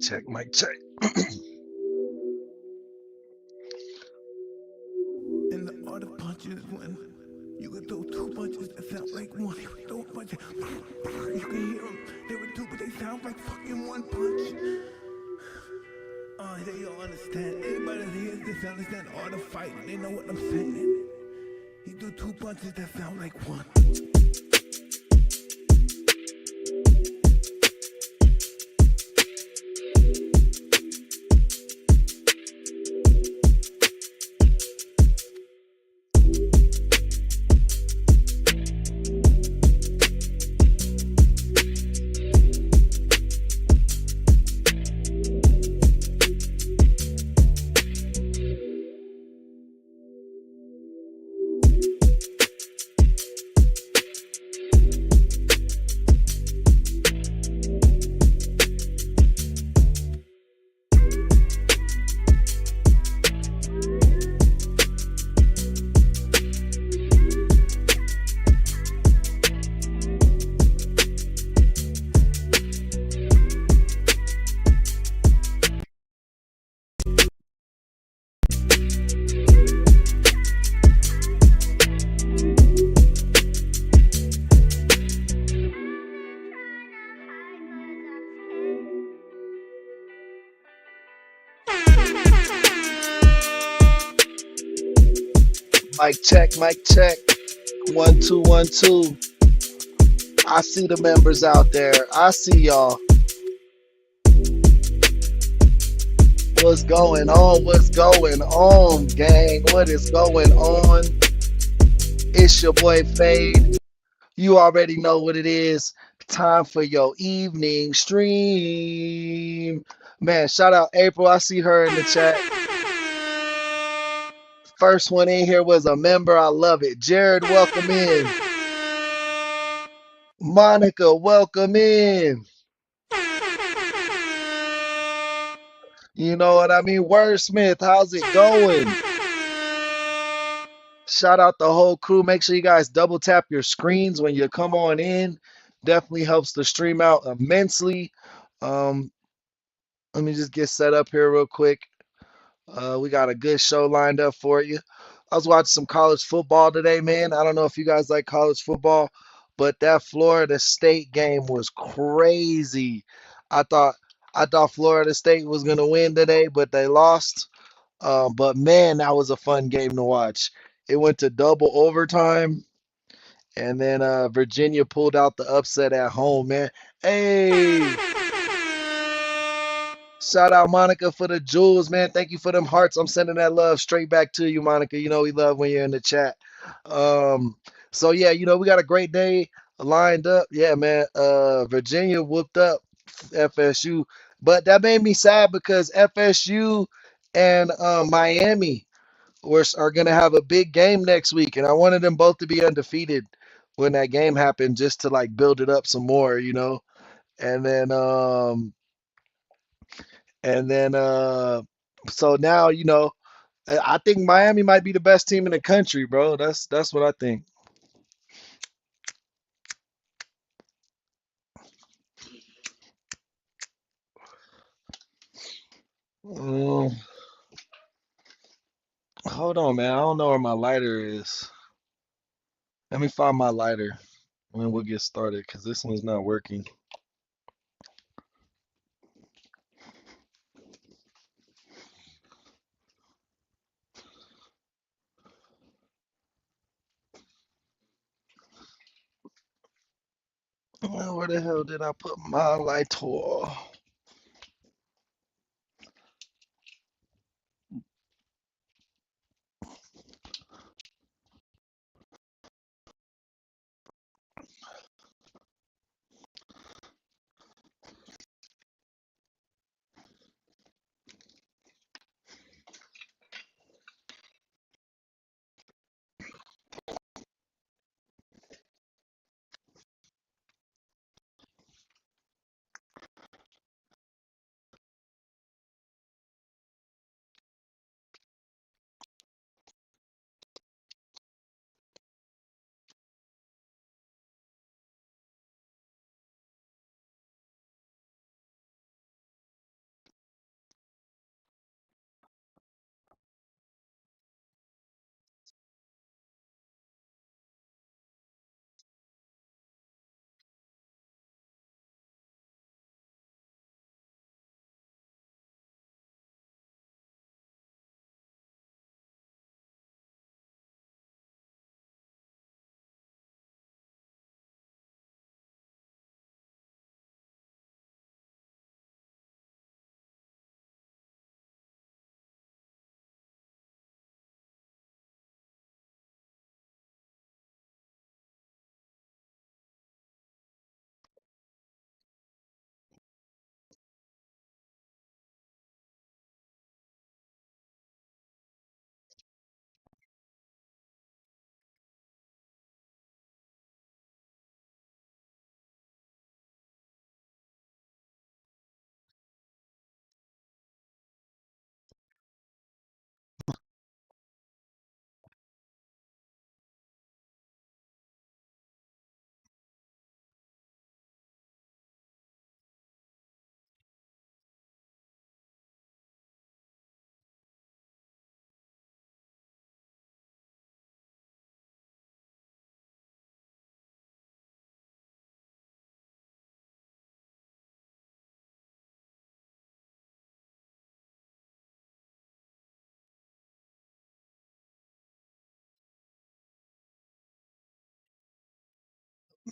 check, mic check. And the art of punches when you could throw two punches that sound like one. You could throw a punch, you can hear them. They were two, but they sound like fucking one punch. They don't understand. Anybody that hears this understand the art of fighting. They know what I'm saying. He do two punches that sound like one. Mic check, mic check. 1 2 1 2. I see the members out there. I see y'all. What's going on? What's going on, gang? What is going on? It's your boy Fade. You already know what it is. Time for your evening stream. Man, shout out April. I see her in the chat. First one in here was a member. I love it. Jared, welcome in. Monica, welcome in. You know what I mean? Wordsmith, how's it going? Shout out the whole crew. Make sure you guys double tap your screens when you come on in. Definitely helps the stream out immensely. Um, Let me just get set up here real quick. We got a good show lined up for you. I was watching some college football today, man. I don't know if you guys like college football, but that Florida State game was crazy. I thought I thought Florida State was gonna win today, but they lost. But man, that was a fun game to watch. It went to double overtime, and then Virginia pulled out the upset at home, man. Hey, shout out Monica for the jewels, man. Thank you for them hearts. I'm sending that love straight back to you, Monica. You know we love when you're in the chat. Um, so yeah, we got a great day lined up. Yeah, man. Virginia whooped up FSU, but that made me sad because FSU and Miami are gonna have a big game next week, and I wanted them both to be undefeated when that game happened, just to like build it up some more. And then and then so now I think Miami might be the best team in the country, bro. That's what I think. Um, Hold on, man. I don't know where my lighter is. Let me find my lighter, and then we'll get started because this one's not working. Where the hell did I put my lighter?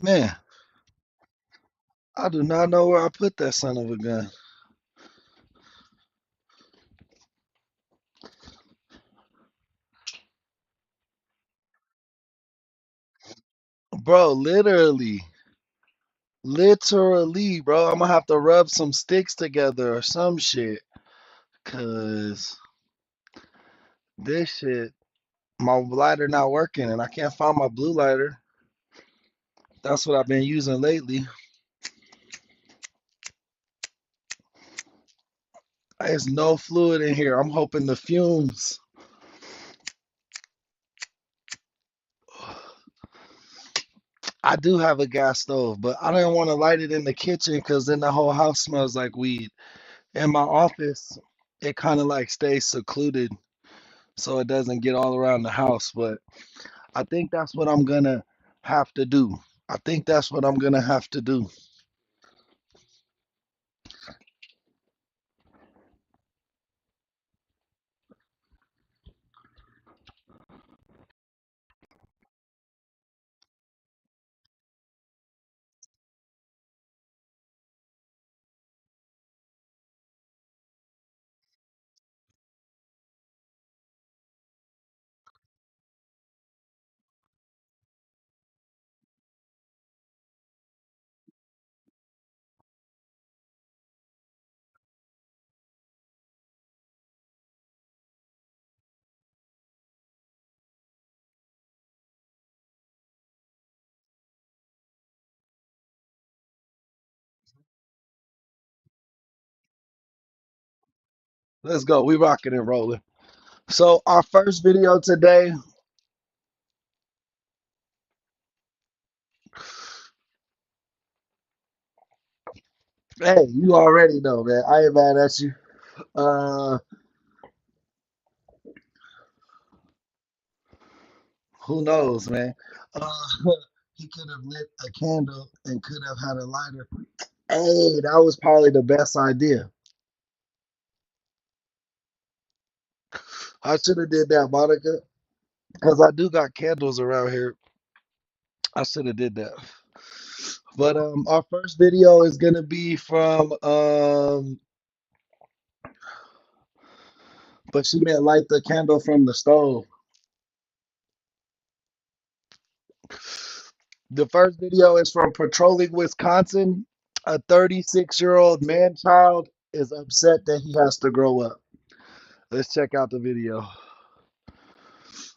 Man, I do not know where I put that son of a gun. Bro, literally, bro. I'm gonna have to rub some sticks together or some shit. Cause this shit, my lighter not working and I can't find my blue lighter. That's what I've been using lately. There's no fluid in here. I'm hoping the fumes. I do have a gas stove, but I didn't want to light it in the kitchen because then the whole house smells like weed. In my office, it kind of like stays secluded so it doesn't get all around the house. But I think that's what I'm gonna have to do. I think that's what I'm gonna have to do. Let's go. We rocking and rolling. So our first video today, hey, you already know, man. I ain't mad at you. Uh, who knows, man? Uh, he could have lit a candle and could have had a lighter. Hey, that was probably the best idea. I should have did that, Monica, because I do got candles around here. I should have did that. But our first video is gonna be from but she meant light the candle from the stove. The first video is from Patrolling Wisconsin. A 36-year-old man child is upset that he has to grow up. Let's check out the video.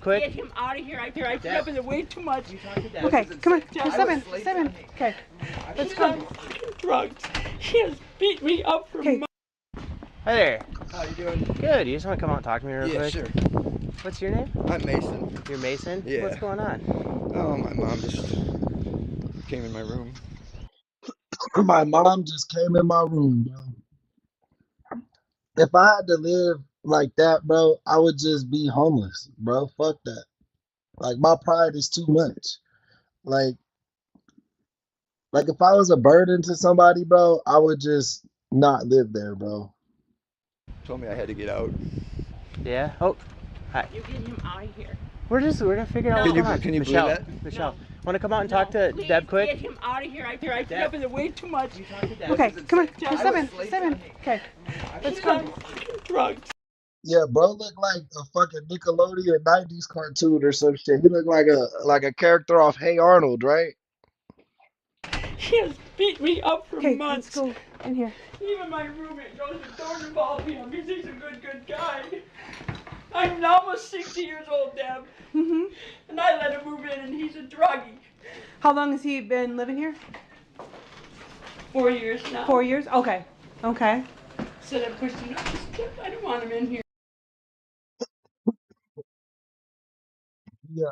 Quick. Get him out of here. I put up with it way too much. Okay, come on. Step in. Step in. Okay. Let's He's go. on fucking drugs. He has beat me up for Okay. months. Hi there. How you doing? Good. You just want to come out and talk to me real Yeah, quick? sure. What's your name? I'm Mason. You're Mason? Yeah. What's going on? Oh, my mom just came in my room. My mom just came in my room, bro. If I had to live like that, bro, I would just be homeless, bro. Fuck that. Like my pride is too much. Like like if I was a burden to somebody, bro, I would just not live there, bro. Told me I had to get out. Yeah? Oh, hi. You get him out of here. We're gonna figure out No. what's Can you- going on. can you believe Michelle, that? Michelle, No. want to come out and talk to Please Deb quick? get him out of here. I put up with it way too much. Okay, come on. Step in. Step in. Okay. Let's He's go. on fucking drugs. Yeah, bro look like a fucking Nickelodeon 90s cartoon or some shit. He look like a character off Hey Arnold, right? He has beat me up for Okay, months. let's go in here. Even my roommate knows it. Don't involve him because he's a good guy. I'm almost 60 years old, Deb. Mhm. And I let him move in and he's a druggie. How long has he been living here? 4 years now. 4 years. Okay. Okay. Said I pushed him off the step. I don't want him in here. Yeah.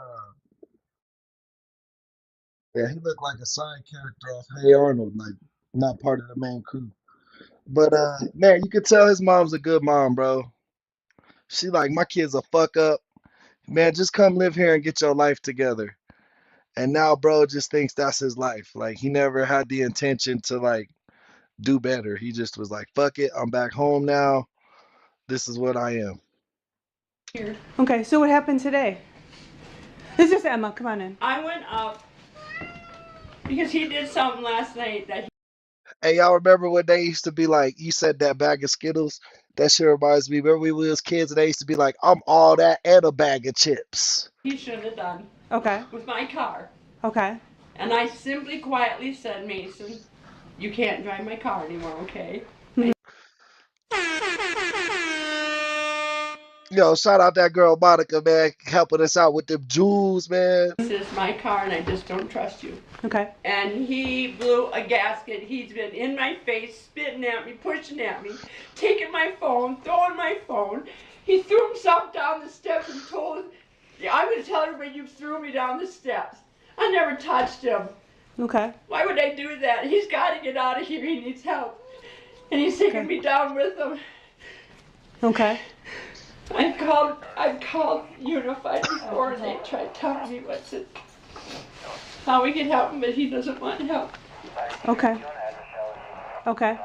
Yeah, he looked like a side character off Hey Arnold, like not part of the main crew. But man, you could tell his mom's a good mom, bro. She like my kid's a fuck up. Man, just come live here and get your life together. And now bro just thinks that's his life. Like he never had the intention to like do better. He just was like, fuck it, I'm back home now. This is what I am. Here. Okay. So what happened today? This is Emma. Come on in. I went up Because he did something last night that Hey, y'all remember when they used to be like, you said that bag of Skittles? That shit reminds me. Remember when we was kids and they used to be like, I'm all that and a bag of chips. he shouldn't have done Okay. with my car. Okay. And I simply quietly said, Mason, you can't drive my car anymore, okay? Yo, shout out that girl Monica, man, helping us out with them jewels, man. This is my car and I just don't trust you. Okay. And he blew a gasket. He's been in my face, spitting at me, pushing at me, taking my phone, throwing my phone. He threw himself down the steps and told, I'm going to tell everybody you threw me down the steps. I never touched him. Okay. Why would I do that? He's got to get out of here. He needs help. And he's taking me down with him. Okay. I've called Unified before and they tried telling me how we can help him, but he doesn't want help. Okay. Okay.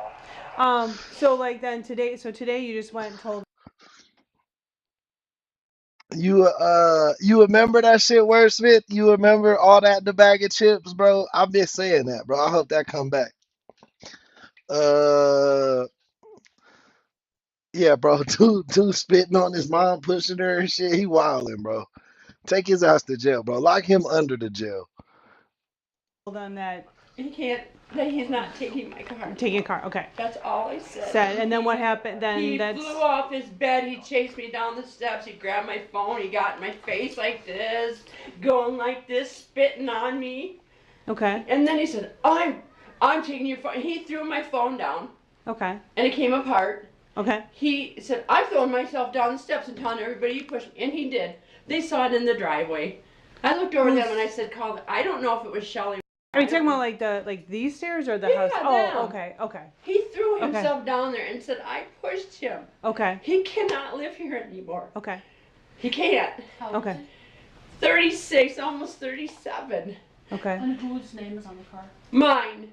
So like then today, today you just went and told. You remember that shit, Wordsmith? You remember all that in the bag of chips, bro? I've been saying that, bro. I hope that come back. Uh, yeah, bro. Dude spitting on his mom, pushing her and shit. He wilding, bro. Take his ass to jail, bro. Lock him under the jail. Them that He can't, that he's not taking my car. taking a car. Okay. That's all I said. And then what happened? Then He that's flew off his bed, he chased me down the steps, he grabbed my phone, he got in my face like this, going like this, spitting on me. okay. And then he said, I'm taking your phone. He threw my phone down Okay. and it came apart. Okay. He said, I'm throwing myself down the steps and telling everybody you pushed me. And he did. They saw it in the driveway. I looked over them and I said, call. I don't know if it was Shelley. Are you talking about like these stairs or the Yeah, house? them. Oh, okay. Okay. He threw Okay. himself down there and said, I pushed him. Okay. He cannot live here anymore. Okay. He can't. Okay. 36, almost 37. Okay. And whose name is on the car? Mine.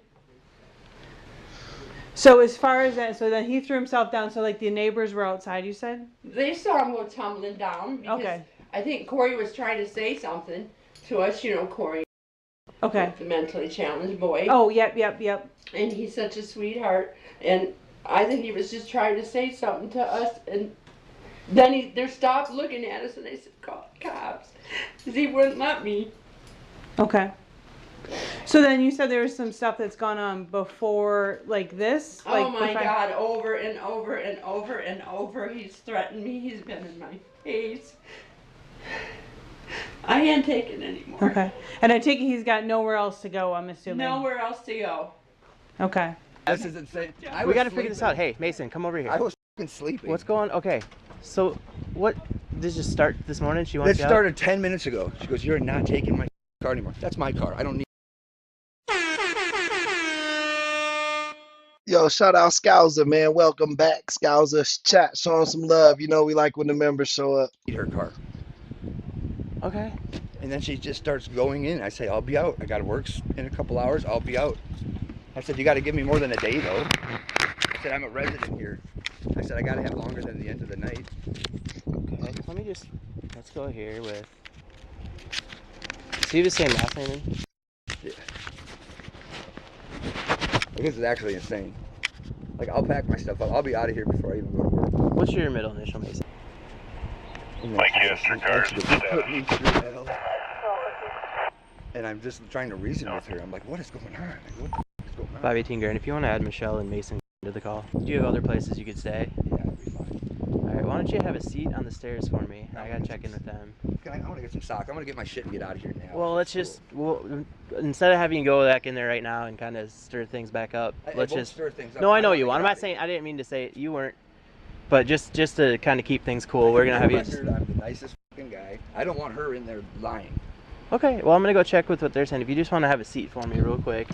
So as far as that, so then he threw himself down. So like the neighbors were outside. You said. They saw him go tumbling down because Okay. I think Corey was trying to say something to us. You know, Corey, Okay. the mentally challenged boy. Oh, yep, yep, yep. And he's such a sweetheart. And I think he was just trying to say something to us. And then they stopped looking at us and they said, call the cops. Because he wouldn't let me. Okay. So then you said there was some stuff that's gone on before, like this? Like Oh my before- God, over and over and over and over. He's threatened me. He's been in my face. I can't take it anymore. Okay. And I take it he's got nowhere else to go, I'm assuming. Nowhere else to go. Okay. This is insane. I We was got to figure this sleeping. out. Hey, Mason, come over here. I was fucking sleeping. What's going? Okay. So, what? Did this just start this morning? She That wants you out? started 10 minutes ago. She goes, you're not taking my car anymore. That's my car. I don't need Yo, shout out Scouser, man. Welcome back, Scouser. Chat, showing some love. You know we like when the members show up. her car. Okay. And then she just starts going in. I say, I'll be out. I got to work in a couple hours. I'll be out. I said, you got to give me more than a day, though. I said, I'm a resident here. I said, I got to have longer than the end of the night. Okay. Let me just. Let's go here with. So you have the same last name? Yeah. This is actually insane. Like, I'll pack my stuff up. I'll be out of here before I even go to work. What's your middle initial, Mason? Mike, yes, regards. Put me through hell. And I'm just trying to reason with her. I'm like, what is going on? Like, what the f- is going on? 518 grand. If you want to add Michelle and Mason to the call, do you have other places you could stay? Yeah, it'll be fine. All right. Why don't you have a seat on the stairs for me? I gotta check in with them. I want to get some socks. I'm going to get my shit and get out of here now. Well, let's just. Instead of having you go back in there right now and kind of stir things back up, let's won't just. stir things up. No, I know wanna you. get I'm out not of saying. here. I didn't mean to say you weren't. But just to kind of keep things cool, we're gonna have you. Record, I'm the nicest fucking guy. I don't want her in there lying. Okay. Well, I'm gonna go check with what they're saying. If you just want to have a seat for me, real quick.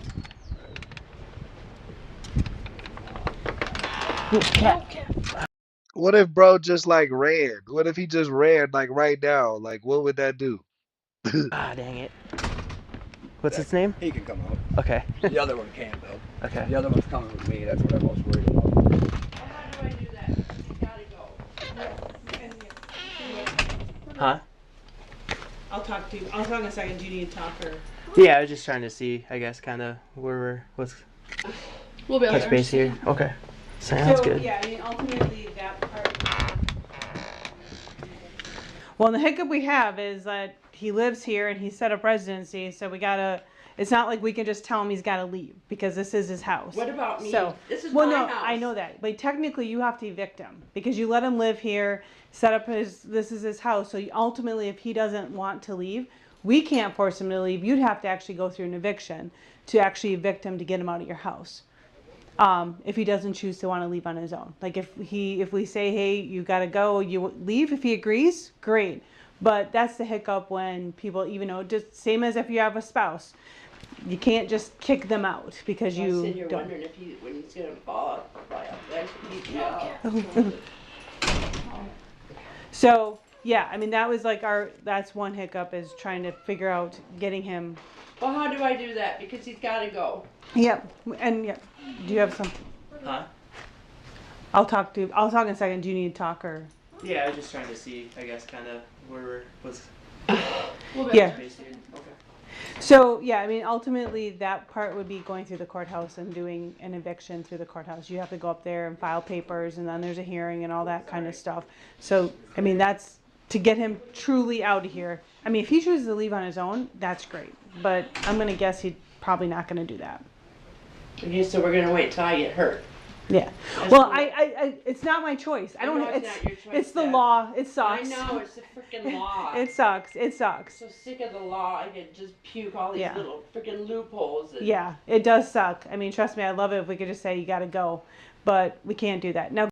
What if bro just like ran? What if he just ran like right now? Like what would that do? Ah, dang it. What's its name? He can come out. Okay. The other one can't, though. Okay. The other one's coming with me. That's what I'm most worried about. How do I do that? You gotta go. Huh? I'll talk to you. I'll talk in a second. Do you need to talk or? Yeah, I was just trying to see, I guess, kind of where what's We'll be able touch to base here. Okay. Sounds So, good. yeah, I mean, ultimately that part. Well, the hiccup we have is that he lives here and he's set up residency, so we gotta. It's not like we can just tell him he's got to leave because this is his house. What about me? So, This is well, my no, house. I know that, but technically you have to evict him because you let him live here, set up his. This is his house. So ultimately, if he doesn't want to leave, we can't force him to leave. You'd have to actually go through an eviction to actually evict him to get him out of your house. If he doesn't choose to want to leave on his own, like if we say, hey, you got to go, you leave. If he agrees, great. But that's the hiccup when people, even though just same as if you have a spouse, you can't just kick them out because I you sit here don't. wondering if when he's gonna fall off the edge. So yeah, I mean that was like that's one hiccup is trying to figure out getting him. Well, how do I do that? Because he's got to go. Yep, and yeah, do you have some? Huh? I'll talk in a second. Do you need to talk or? Yeah, I was just trying to see, I guess, kind of where what's Yeah. touch base here. Okay. So yeah, I mean, ultimately that part would be going through the courthouse and doing an eviction through the courthouse. You have to go up there and file papers, and then there's a hearing and all that kind of stuff. So I mean, that's to get him truly out of here. I mean, if he chooses to leave on his own, that's great. But I'm gonna guess he's probably not gonna do that. Okay, so we're gonna wait till I get hurt. Yeah. That's Well, cool. I it's not my choice. I don't. know it's It's not your choice, it's the Dad. law. It I sucks. know, it's the freaking law. It sucks. It sucks. So sick of the law. I could just puke all these Yeah. little freaking loopholes. And Yeah, it does suck. I mean, trust me, I love it if we could just say you got to go, but we can't do that. Now,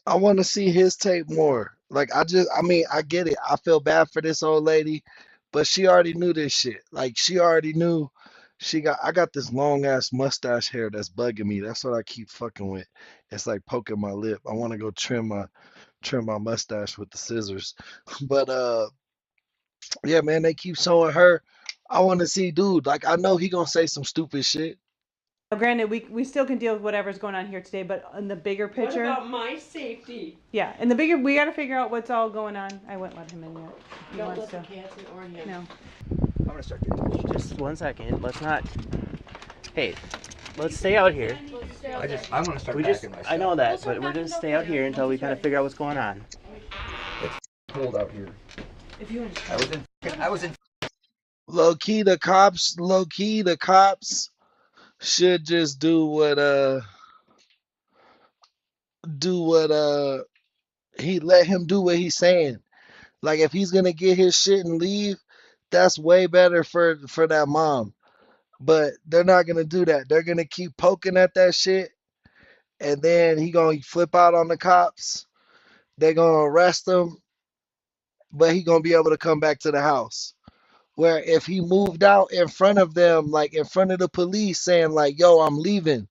I want to see his tape more. Like I mean, I get it. I feel bad for this old lady, but she already knew this shit. Like she already knew I got this long ass mustache hair that's bugging me. That's what I keep fucking with. It's like poking my lip. I want to go trim my mustache with the scissors. But yeah, man, they keep showing her. I want to see dude. Like I know he gonna say some stupid shit. granted, we still can deal with whatever's going on here today, but in the bigger what picture, about my safety? yeah, in the bigger, we got to figure out what's all going on. I wouldn't let him in yet. If he Don't wants let the to. cats in or him. No. I'm gonna start getting touched. Just 1 second. Let's not. Hey, let's stay out here. I'm gonna start We just. packing my I know stuff. that, but we're gonna stay out here until we kind of figure out what's going on. Cold out here. If you want to. I was in Low key, the cops should just do what he let him do what he's saying. Like if he's gonna get his shit and leave, that's way better for that mom. But they're not gonna do that. They're gonna keep poking at that shit, and then he gonna flip out on the cops. They're gonna arrest him, but he gonna be able to come back to the house. Where if he moved out in front of them, like in front of the police, saying like, "Yo, I'm leaving.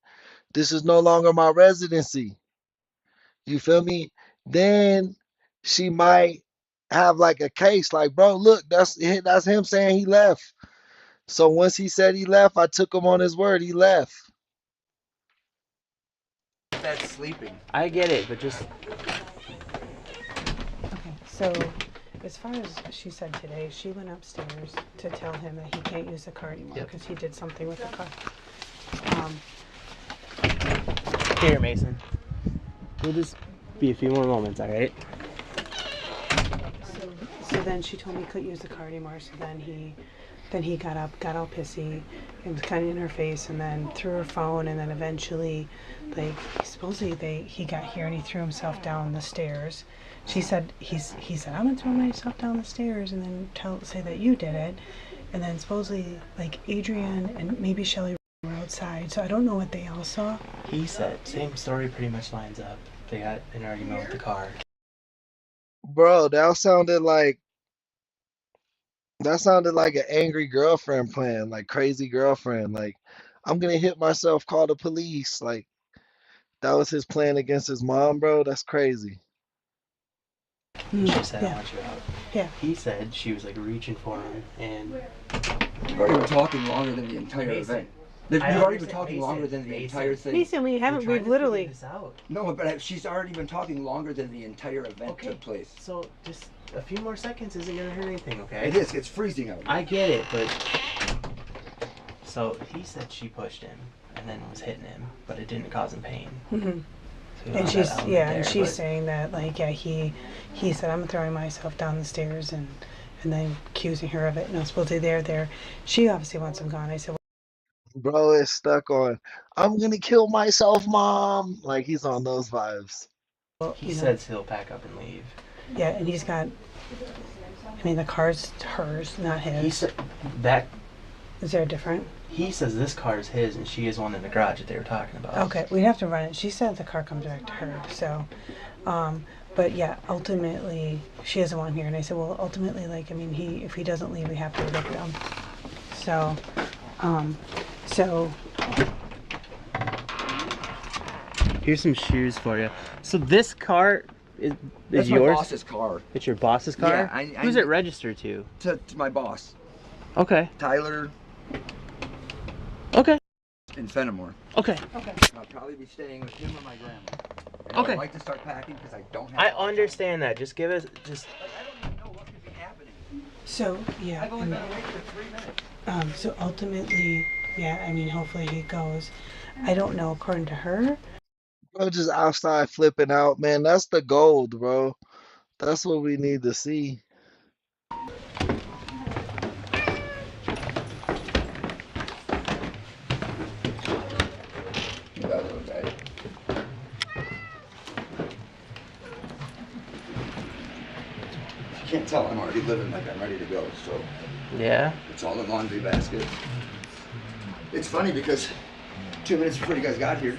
This is no longer my residency." You feel me? Then she might have like a case like, bro, look, that's him saying he left. So once he said he left, I took him on his word. He left. bed sleeping. I get it, but just. Okay, so as far as she said today, she went upstairs to tell him that he can't use the car anymore because he did something with the car. Here, Mason. We'll just be a few more moments, all right? So then she told me he couldn't use the car anymore. So then he got up, got all pissy, and was kind of in her face, and then threw her phone, and then eventually, like supposedly he got here and he threw himself down the stairs. She said he said I'm gonna throw myself down the stairs and then say that you did it, and then supposedly like Adrian and maybe Shelly were outside. So I don't know what they all saw. He said, same story pretty much lines up. They got in an argument with the car. Bro, that sounded like an angry girlfriend plan, like crazy girlfriend. Like, I'm gonna hit myself, call the police. Like, that was his plan against his mom, bro. That's crazy. She said, I Yeah. want you out. Yeah. He said she was like reaching for him, and We've already been talking longer than the entire Mason, event. You've I already been understand- talking longer than the Mason, entire thing. Mason, we haven't. We've literally. This out. No, but she's already been talking longer than the entire event Okay. took place. So just a few more seconds isn't gonna hurt anything, okay? It is. It's freezing out. I get it, but so he said she pushed him and then was hitting him, but it didn't cause him pain. Mhm. So And she's and and she's saying that like he said I'm throwing myself down the stairs and then accusing her of it. No, supposedly they're there. She obviously wants him gone. I said, Bro is stuck on, I'm gonna kill myself, mom. Like he's on those vibes. well, he says he'll pack up and leave. yeah, and he's got. I mean, the car's hers, not his. He said that Is there a different? he says this car is his and she is one in the garage that they were talking about. Okay, we'd have to run it. She said the car comes back to her. So, but yeah, ultimately she doesn't want him here. And I said, well, ultimately, like, I mean, if he doesn't leave, we have to evict him. So, so Here's some shoes for you. So this car is That's yours? my boss's car. It's your boss's car? Yeah, Who's it registered to? To my boss, Okay. Tyler Okay. in Fenimore. Okay. I'll probably be staying with him or my grandma. And Okay. I'd like to start packing because I don't have. I a lot of understand that. Just give us just time. Like, I don't even know what could be happening. so yeah. I've only been awake for 3 minutes. So ultimately, yeah. I mean, hopefully he goes. I don't know. According to her, Bro, just outside flipping out, man. That's the gold, bro. That's what we need to see. That little guy. You can't tell I'm already living like I'm ready to go, so yeah. it's all in laundry basket. It's funny because 2 minutes before you guys got here,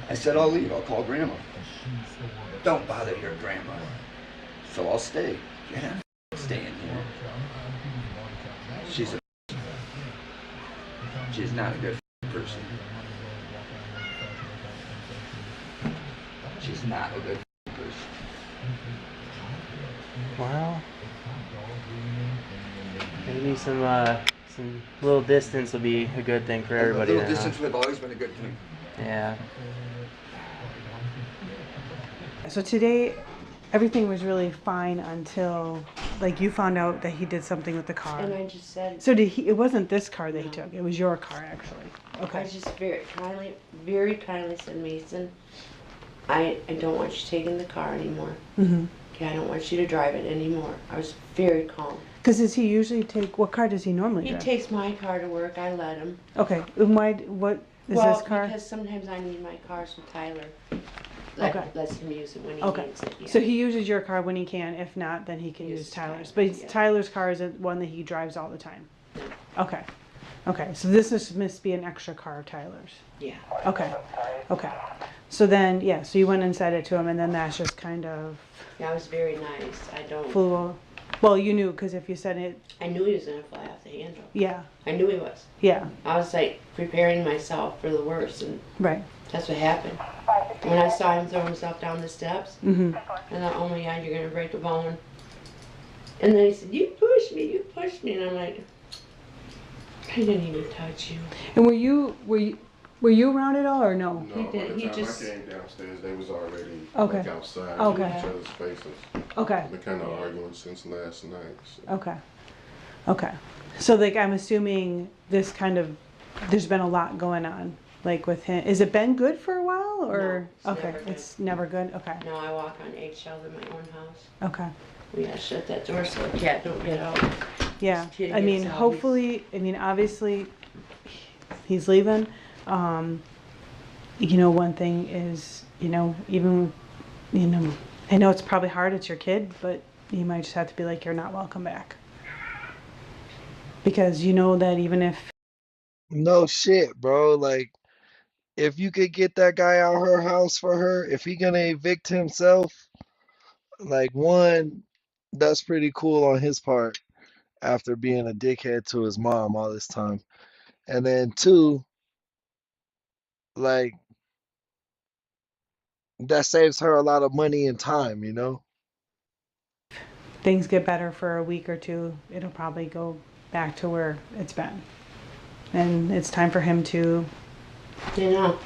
I said I'll leave, I'll call grandma. Don't bother your grandma. So I'll stay. Yeah, I'm staying here. She's not a good person. She's not a good person. Well, maybe some little distance will be a good thing for everybody. A little then, huh? distance would have always been a good thing. Yeah. so today, everything was really fine until like you found out that he did something with the car. And I just said, So did he? It wasn't this car that he took. It was your car, actually. I Okay. just very kindly said, Mason, I don't want you taking the car anymore. Mm-hmm. Okay, I don't want you to drive it anymore. I was very calm. Because does he usually take? What car does he normally He drive? takes my car to work. I let him. Okay. And why? What is well, this car? because sometimes I need my car, so Tyler Okay. lets him use it when he Okay. needs it. Yeah. So he uses your car when he can. If not, then he can use Uses Tyler's. Tyler's, But yeah. Tyler's car is one that he drives all the time. Okay. Okay. So this must be an extra car of Tyler's. Yeah. Okay. Okay. So then, yeah. So you went and said it to him, and then that's just kind of Yeah, I was very nice. I don't. flew. Well, you knew because if you said it, I knew he was gonna fly off the handle. yeah, I knew he was. yeah, I was like preparing myself for the worst, and right. that's what happened. When I saw him throw himself down the steps, Mm-hmm. I thought, oh my God, you're gonna break a bone. And then he said, you pushed me, and I'm like, I didn't even touch you. And were you around at all or no? No, He by did- the he time just- I came downstairs, they was already Okay. like outside Okay. in each other's faces. Okay. They've been kind of arguing since last night. So. Okay. Okay. So like I'm assuming this kind of there's been a lot going on like with him. Is it been good for a while or No, it's okay, never good. it's never good. Okay. Now I walk on eggshells in my own house. Okay. We gotta shut that door so the cat don't get out. Yeah. This kid I mean, gets out, hopefully, I mean, obviously he's leaving. You know, one thing is, you know, even, you know, I know it's probably hard, it's your kid, but you might just have to be like, you're not welcome back. Because you know that even if, No shit, bro. Like, if you could get that guy out her house for her, if he gonna evict himself, like one, that's pretty cool on his part after being a dickhead to his mom all this time. And then two, like that saves her a lot of money and time, you know? things get better for a week or two, it'll probably go back to where it's been. And it's time for him to You know,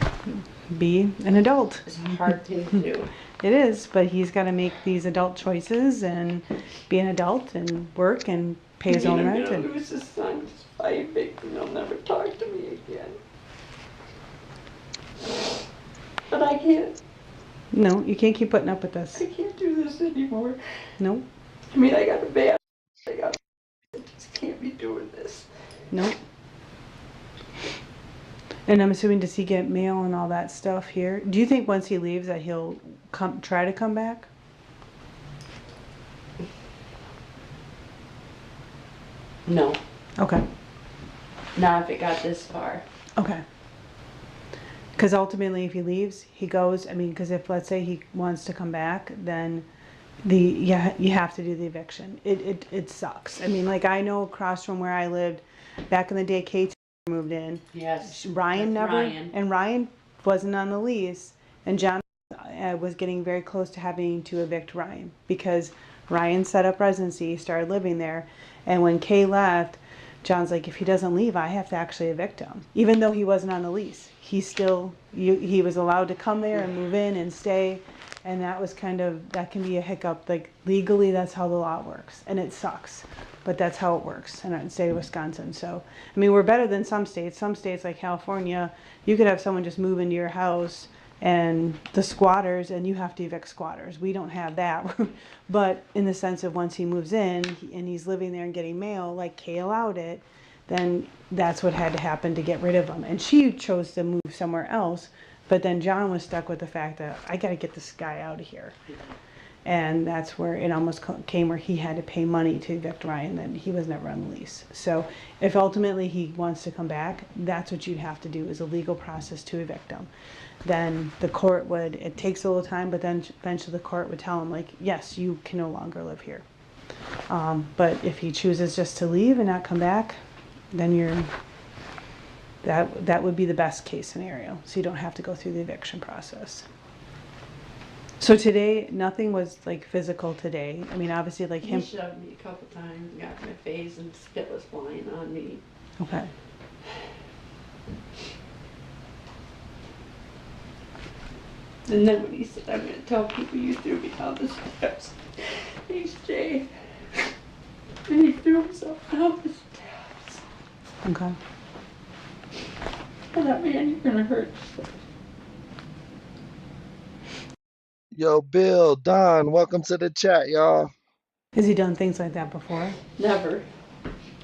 be an adult. it's a hard thing to do. It is, but he's got to make these adult choices and be an adult and work and pay his own rent. I'm gonna lose his son just by evicting. He'll never talk to me again. But I can't. No, you can't keep putting up with this. I can't do this anymore. No, I mean, I got a bad. I just can't be doing this. no. And I'm assuming, does he get mail and all that stuff here? Do you think once he leaves that he'll try to come back? No, Okay. not if it got this far. Okay. Because ultimately, if he leaves, he goes. I mean, because if let's say he wants to come back, then you have to do the eviction. It sucks. I mean, like I know across from where I lived back in the day, Kate moved in. Yes. Ryan that's never, Ryan. and Ryan wasn't on the lease, and John was getting very close to having to evict Ryan because Ryan set up residency, started living there, and when Kay left, John's like, if he doesn't leave, I have to actually evict him, even though he wasn't on the lease. He was allowed to come there and move in and stay, and that can be a hiccup. Like legally, that's how the law works, and it sucks, but that's how it works in the state of Wisconsin. So, I mean, we're better than some states. Some states like California, you could have someone just move into your house and the squatters, and you have to evict squatters. We don't have that. But in the sense of once he moves in and he's living there and getting mail, like Kay allowed it, then that's what had to happen to get rid of him. And she chose to move somewhere else, but then John was stuck with the fact that I got to get this guy out of here. And that's where it almost came where he had to pay money to evict Ryan, and he was never on the lease. So if ultimately he wants to come back, that's what you'd have to do, is a legal process to evict him. Then the court would, it takes a little time, but then eventually the court would tell him, like, yes, you can no longer live here. But if he chooses just to leave and not come back, then that would be the best case scenario. So you don't have to go through the eviction process. So today, nothing was like physical today. I mean, obviously, like him. He shoved me a couple times, got in my face, and spit was flying on me. Okay. And then when he said, I'm going to tell people you threw me down the steps, he's Jay. And he threw himself down the steps. Okay. And that man, you're going to hurt yourself. Yo, Bill, Don, welcome to the chat, y'all. Has he done things like that before? Never.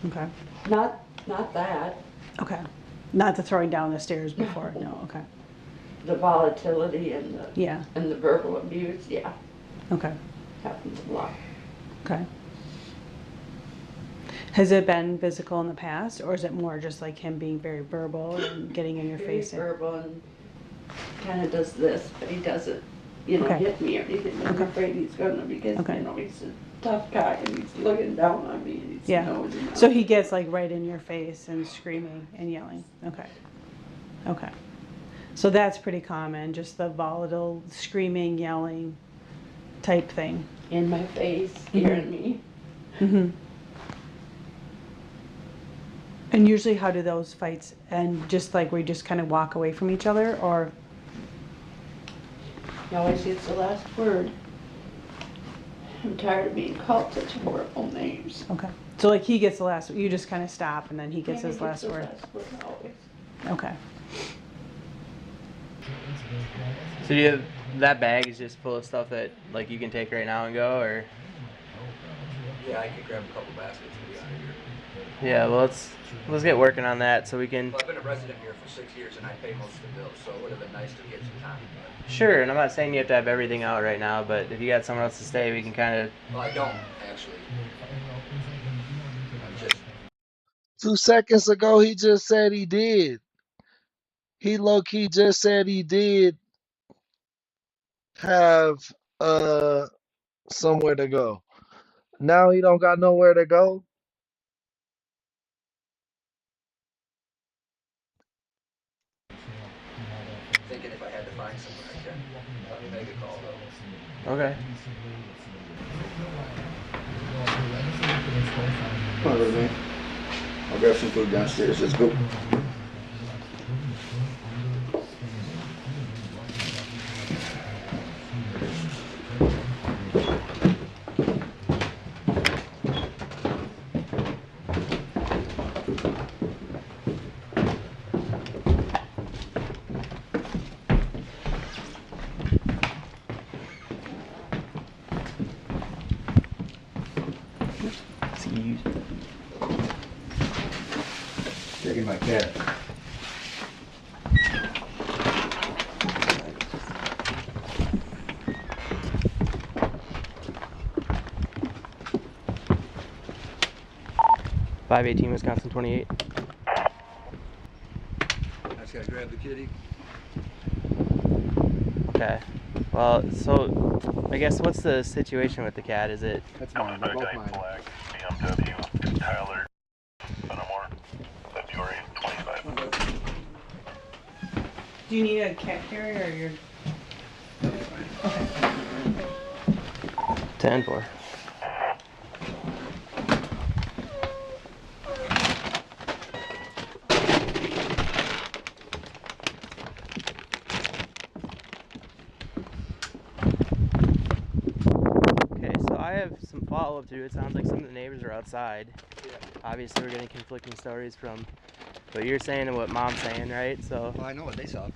Okay. Not that. Okay. Not the throwing down the stairs before. No. Okay. The volatility and Yeah. the verbal abuse, yeah, Okay. happens a lot. Okay. Has it been physical in the past, or is it more just like him being very verbal and getting in your Very face? verbal and kind of does this, but he doesn't, Okay. hit me or anything. I'm Okay. afraid he's gonna because Okay. he's a tough guy and he's looking down on me and he's Yeah. nosing So out. he gets like right in your face and screaming and yelling. Okay. Okay. So that's pretty common, just the volatile screaming, yelling type thing. In my face, scaring me. Mm-hmm. And usually how do those fights end? Just like we just kind of walk away from each other, or? He always gets the last word. I'm tired of being called such horrible names. Okay. So like he gets the last, you just kind of stop and then he gets Yeah, his he last the word. last word always. Okay. So do you have, that bag is just full of stuff that like you can take right now and go, or? Yeah, I could grab a couple baskets and be out of here. Yeah, well let's get working on that so we can. Well, I've been a resident here for 6 years and I pay most of the bills, so it would have been nice to get some time. Sure, and I'm not saying you have to have everything out right now, but if you got somewhere else to stay, we can kind of. Well, I don't, actually. I'm just 2 seconds ago, he just said he did. He low-key just said he did have somewhere to go. Now he don't got nowhere to go. thinking if I had to find somewhere I can. Let me make a call though. Okay. I'll grab some food downstairs. Let's go. See, Taking my cat. .518 Wisconsin 28. I just gotta grab the kitty. Okay. Well, so I guess what's the situation with the cat? Is it? That's mine. They're both mine. BMW Tyler Fenimore, February 25. Do you need a cat carrier or you're? 10-4. Okay, so I have some follow-up to do. It sounds like some of the neighbors are outside. Yeah. Obviously, we're getting conflicting stories from what you're saying and what Mom's saying, right? So. Well, I know what they saw.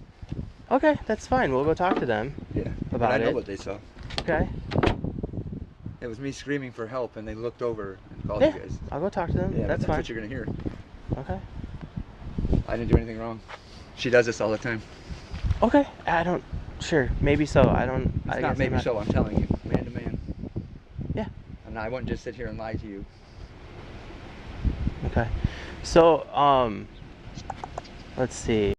Okay, that's fine. We'll go talk to them. Yeah. But About I know it. what they saw. Okay. It was me screaming for help, and they looked over and called Yeah, you guys. I'll go talk to them. Yeah, That's fine. what you're gonna hear. Okay. I didn't do anything wrong. She does this all the time. Okay. I don't. Sure. Maybe so. I don't. It's I not guess maybe I'm not, so. I'm telling you, man to man. Yeah. And I wouldn't just sit here and lie to you. Okay. So let's see.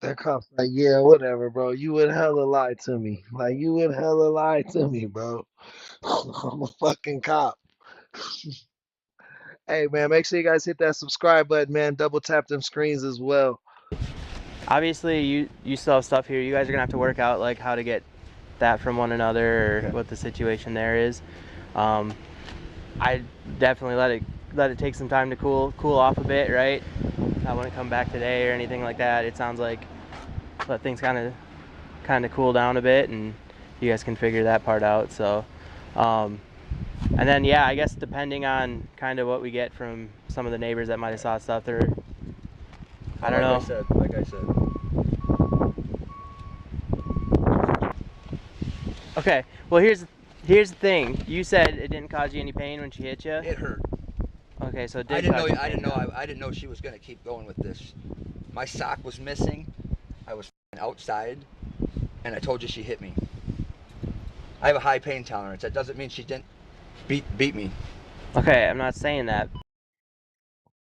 That cop's like, yeah, whatever, bro. You would hella lie to me. Like, you would hella lie to me, bro. I'm a fucking cop. Hey, man, make sure you guys hit that subscribe button, man. Double tap them screens as well. Obviously, you still have stuff here. You guys are gonna have to work out like how to get that from one another or Okay. what the situation there is. I definitely let it take some time to cool off a bit, right? I wouldn't come back today or anything like that. It sounds like let things kind of cool down a bit, and you guys can figure that part out. So, and then yeah, I guess depending on kind of what we get from some of the neighbors that might have saw stuff, they're I don't know. Like I said. Okay, well here's the thing. You said it didn't cause you any pain when she hit you. It hurt. Okay, so it did I didn't cause know. you I pain, didn't know. though. I didn't know she was gonna keep going with this. My sock was missing. I was outside, and I told you she hit me. I have a high pain tolerance. That doesn't mean she didn't beat me. Okay, I'm not saying that.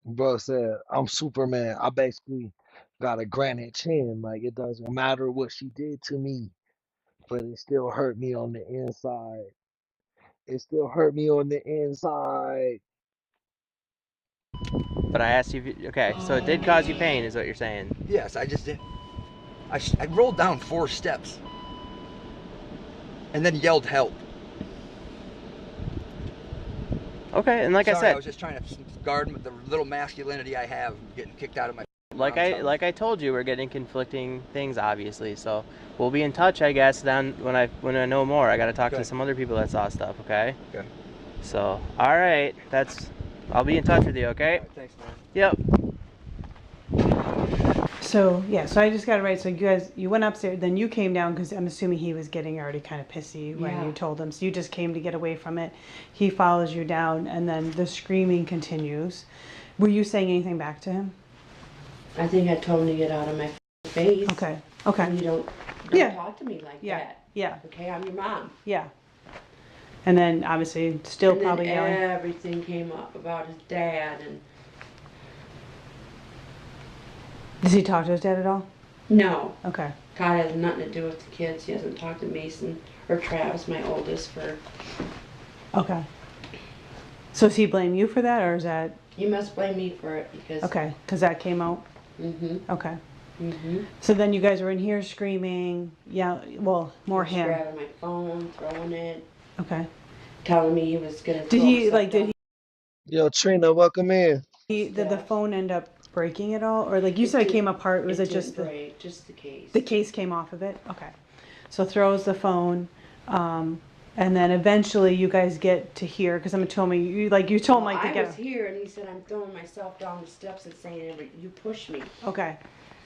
Bro said, I'm Superman. I basically got a granite chin. Like, it doesn't matter what she did to me, but it still hurt me on the inside. It still hurt me on the inside. But I asked you if you, okay, so it did cause you pain is what you're saying. Yes, I just did. I rolled down 4 steps, and then yelled help. Okay, and like Sorry, I said, I was just trying to guard the little masculinity I have, getting kicked out of my. like I told you, we're getting conflicting things obviously. So we'll be in touch, I guess. Then when I know more, I got to talk to Okay. some other people that saw stuff. Okay. Okay. So all right, I'll be in touch with you. Okay. All right, thanks, man. Yep. So yeah, so I just got it right. So you went upstairs, then you came down because I'm assuming he was getting already kind of pissy when Yeah. you told him. So you just came to get away from it. He follows you down, and then the screaming continues. Were you saying anything back to him? I think I told him to get out of my face. Okay. Okay. You don't Yeah. talk to me like Yeah. that. Yeah. Okay, I'm your mom. Yeah. And then obviously still And probably then yelling. everything came up about his dad and Does he talk to his dad at all? no. Okay. God has nothing to do with the kids. He hasn't talked to Mason or Travis, my oldest, for Okay. So does he blame you for that, or is that you must blame me for it because okay? Because that came out. Mm-hmm. Okay. Mm-hmm. So then you guys were in here screaming. Yeah. Well, more him. Grabbing my phone, throwing it, Okay. telling me he was gonna Did throw he himself like? Did down. he? Yo, Trina, welcome in. Did the phone end up breaking at all? Or like you said it came apart, was it just just the case? the case came off of it? Okay. So throws the phone, and then eventually you guys get to hear, because I'm told me, you told him like to I get was here and he said, I'm throwing myself down the steps and saying, you pushed me. Okay.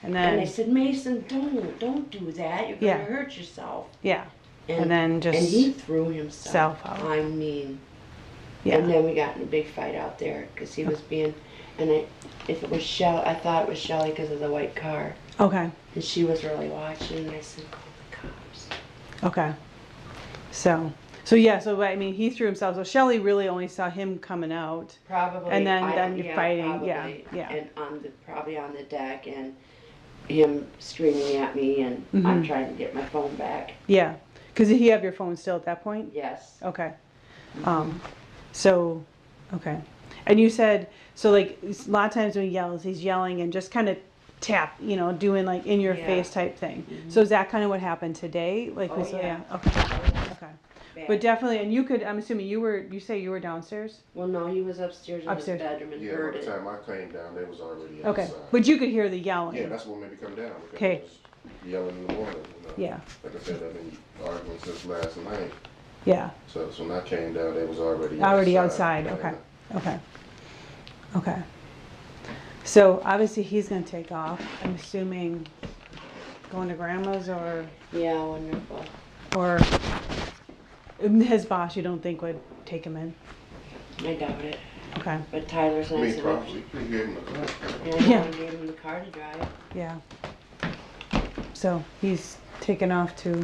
And And I then, said, Mason, don't do that. You're Yeah. gonna hurt yourself. yeah. And then and just he threw himself. self out. I mean, Yeah. and then we got in a big fight out there because he was being, if it was Shelley, I thought it was Shelley because of the white car, Okay. and she was really watching. And I said, call the cops. Okay. So yeah, so I mean, he threw himself. So Shelley really only saw him coming out. Probably. And then you're yeah, fighting, probably, yeah. And probably on the deck, and him screaming at me, and I'm trying to get my phone back. Yeah. Because did he have your phone still at that point? Yes. Okay. So, okay. And you said, so like a lot of times when he yells, he's yelling and just kind of tap, doing like in your Yeah. face type thing. So is that kind of what happened today? Like we Oh, saw, yeah. Okay. Yeah. Okay. Bad. But definitely, and you could, I'm assuming you say you were downstairs? Well, no, he was upstairs in Upstairs. his bedroom and Yeah, by heard the it. time I came down, they was already Okay. outside. But you could hear the yelling? Yeah, that's what made me come down. Because Okay. it was yelling in the morning. Yeah. Like I said, I've been arguing since last night. Yeah. So when I came down, they was already outside. Okay. Yeah. Okay. Okay. So obviously he's going to take off. I'm assuming going to grandma's or Yeah, wonderful. his boss you don't think would take him in? I doubt it. Okay. But Tyler's nice Me enough. probably. He gave him a car. Yeah. I gave him the car to drive. Yeah. So he's taken off to,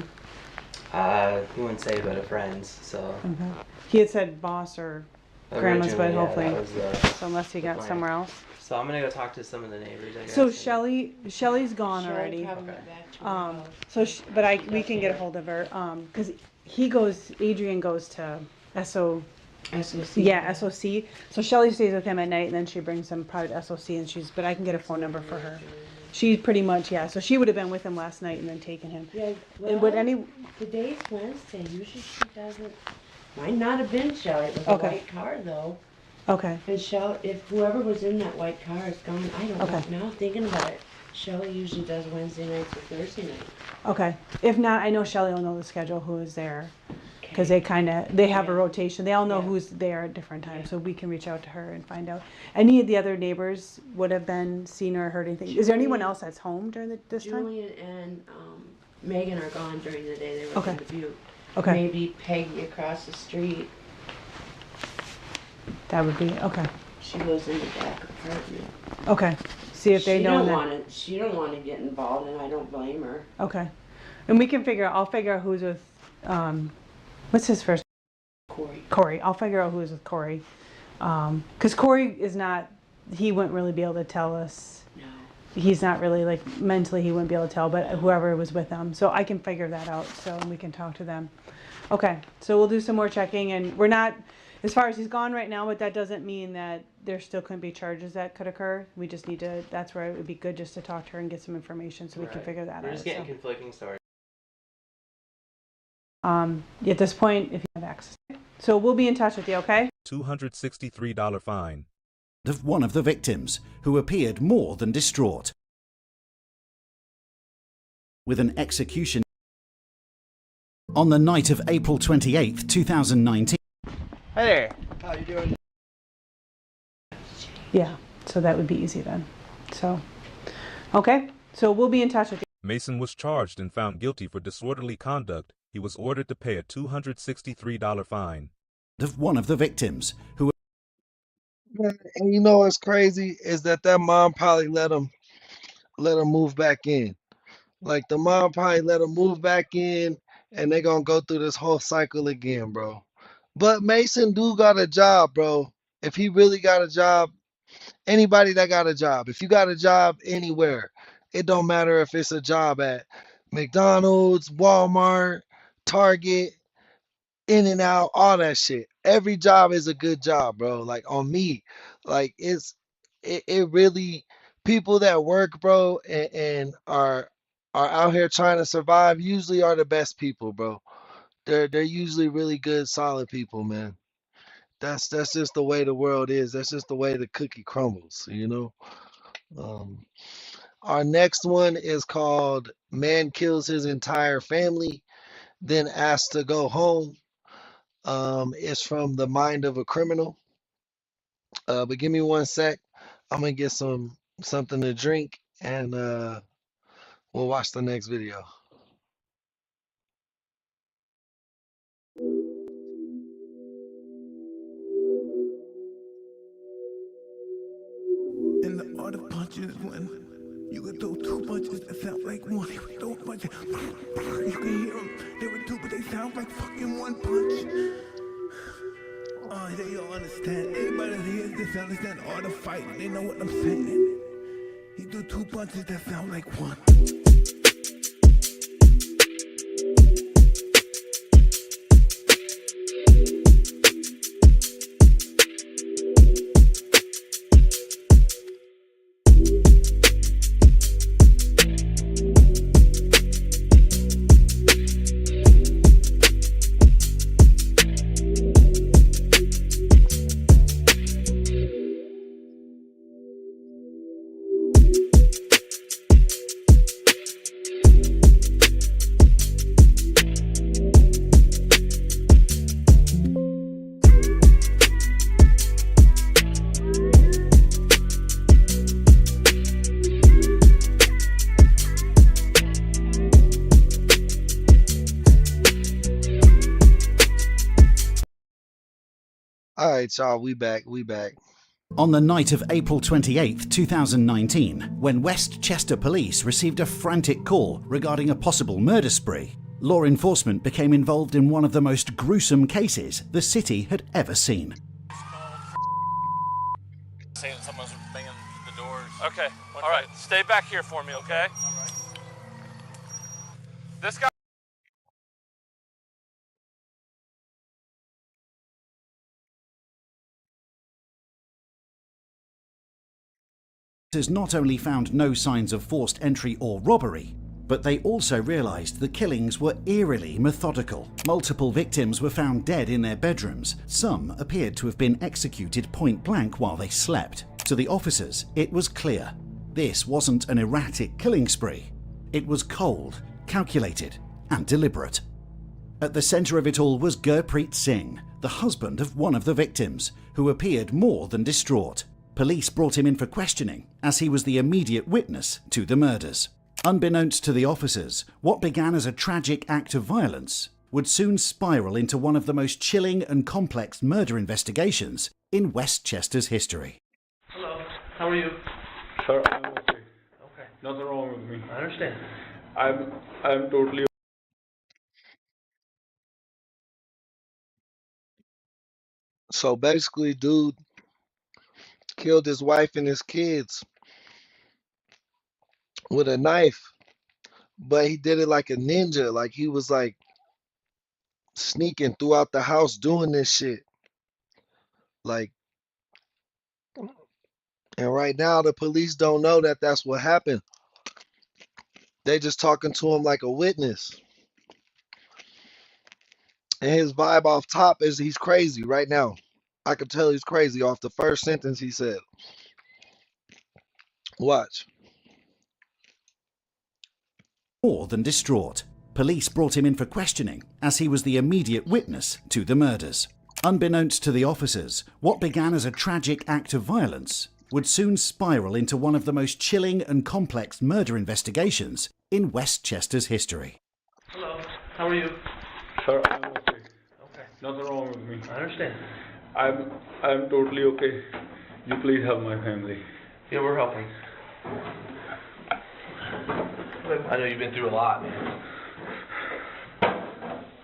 He wouldn't say, but a friend's. So okay. He had said boss or grandma's, but originally, hopefully, that was the. so unless he got plan. somewhere else. So I'm gonna go talk to some of the neighbors. I guess. So and- Shelley's gone Shelley already. probably went back to her house. But we can get a hold of her, cause Adrian goes to SO, SOC. yeah, SOC. So Shelley stays with him at night and then she brings him probably to SOC and but I can get a phone number for her. She pretty much, yeah, so she would have been with him last night and then taken him. Yeah, And well, today's Wednesday. Usually she doesn't. Might not have been Shelley. It was Okay. a white car though. Okay, And Shelley, if whoever was in that white car is gone, I don't Okay. know. Now thinking about it, Shelley usually does Wednesday nights or Thursday nights. okay. If not, I know Shelley will know the schedule, who is there. Cause they have a Yeah. rotation. They all know Yeah. who's there at different times, Yeah. so we can reach out to her and find out. Any of the other neighbors would have been seen or heard anything. Is there anyone else that's home during this time? Julian and Megan are gone during the day. They were Okay. in Dubuque. Okay, Maybe Peggy across the street. that would be, okay, She goes in the back apartment. okay. See if they She know don't that. want to. She don't want to get involved, and I don't blame her. Okay. And I'll figure out who's with, what's his first? Corey. I'll figure out who's with Corey. Cause Corey he wouldn't really be able to tell us. No. He's not really like mentally he wouldn't be able to tell, but whoever was with them. So I can figure that out so we can talk to them. Okay. So we'll do some more checking and we're not, as far as he's gone right now, but that doesn't mean that there still couldn't be charges that could occur. We just need to, that's where it would be good just to talk to her and get some information so we can Right. figure that We're out. just getting So. conflicting stories. At this point, if you have access. So we'll be in touch with you, okay? $263 fine. Of one of the victims, who appeared more than distraught. With an execution on the night of April 28th, 2019. Hi there. How you doing? Yeah, so that would be easy then. So, okay, so we'll be in touch with you. Mason was charged and found guilty for disorderly conduct. He was ordered to pay a $263 fine. Of one of the victims, who Man, and you know what's crazy is that mom probably let him move back in. Like the mom probably let him move back in, and they gonna go through this whole cycle again, bro. But Mason do got a job, bro. If he really got a job, anybody that got a job, if you got a job anywhere, it don't matter if it's a job at McDonald's, Walmart, Target, In and Out, all that shit. Every job is a good job, bro. Like on me, like it really people that work, bro, and are out here trying to survive usually are the best people, bro. They're usually really good, solid people, man. that's just the way the world is. That's just the way the cookie crumbles, you know. Um, our next one is called "Man Kills His Entire Family, Then Asks to Go Home." It's from The Mind of a Criminal. But give me one sec. I'm gonna get something to drink, and we'll watch the next video. And the art of punching is when you can throw two punches that sound like one. You can throw punches, you can hear them. There were two, but they sound like fucking one punch. Oh, they all understand. Anybody that hears this understand the art of fighting. They know what I'm saying. He threw two punches that sound like one. All right, y'all, we back. On the night of April 28, 2019, when Westchester police received a frantic call regarding a possible murder spree, law enforcement became involved in one of the most gruesome cases the city had ever seen. Saying someone's banging the doors. Okay, all right, stay back here for me, okay? All right. This guy. Not only found no signs of forced entry or robbery, but they also realized the killings were eerily methodical. Multiple victims were found dead in their bedrooms. Some appeared to have been executed point blank while they slept. To the officers, it was clear. This wasn't an erratic killing spree. It was cold, calculated, and deliberate. At the center of it all was Gurpreet Singh, the husband of one of the victims, who appeared more than distraught. Police brought him in for questioning, as he was the immediate witness to the murders. Unbeknownst to the officers, what began as a tragic act of violence would soon spiral into one of the most chilling and complex murder investigations in Westchester's history. Hello, how are you? Sir, I'm okay. Okay. Nothing wrong with me. I understand. I'm totally. So basically, dude killed his wife and his kids with a knife, but he did it like a ninja. Like he was like sneaking throughout the house doing this shit. Like, and right now the police don't know that that's what happened. They just talking to him like a witness. And his vibe off top is he's crazy right now. I could tell he's crazy off the first sentence he said. Watch. More than distraught. Police brought him in for questioning, as he was the immediate witness to the murders. Unbeknownst to the officers, what began as a tragic act of violence would soon spiral into one of the most chilling and complex murder investigations in Westchester's history. Hello, how are you? Sir, I'm okay. Okay. Nothing wrong with me. I understand. I'm totally okay. You please help my family. Yeah, we're helping. I know you've been through a lot, man.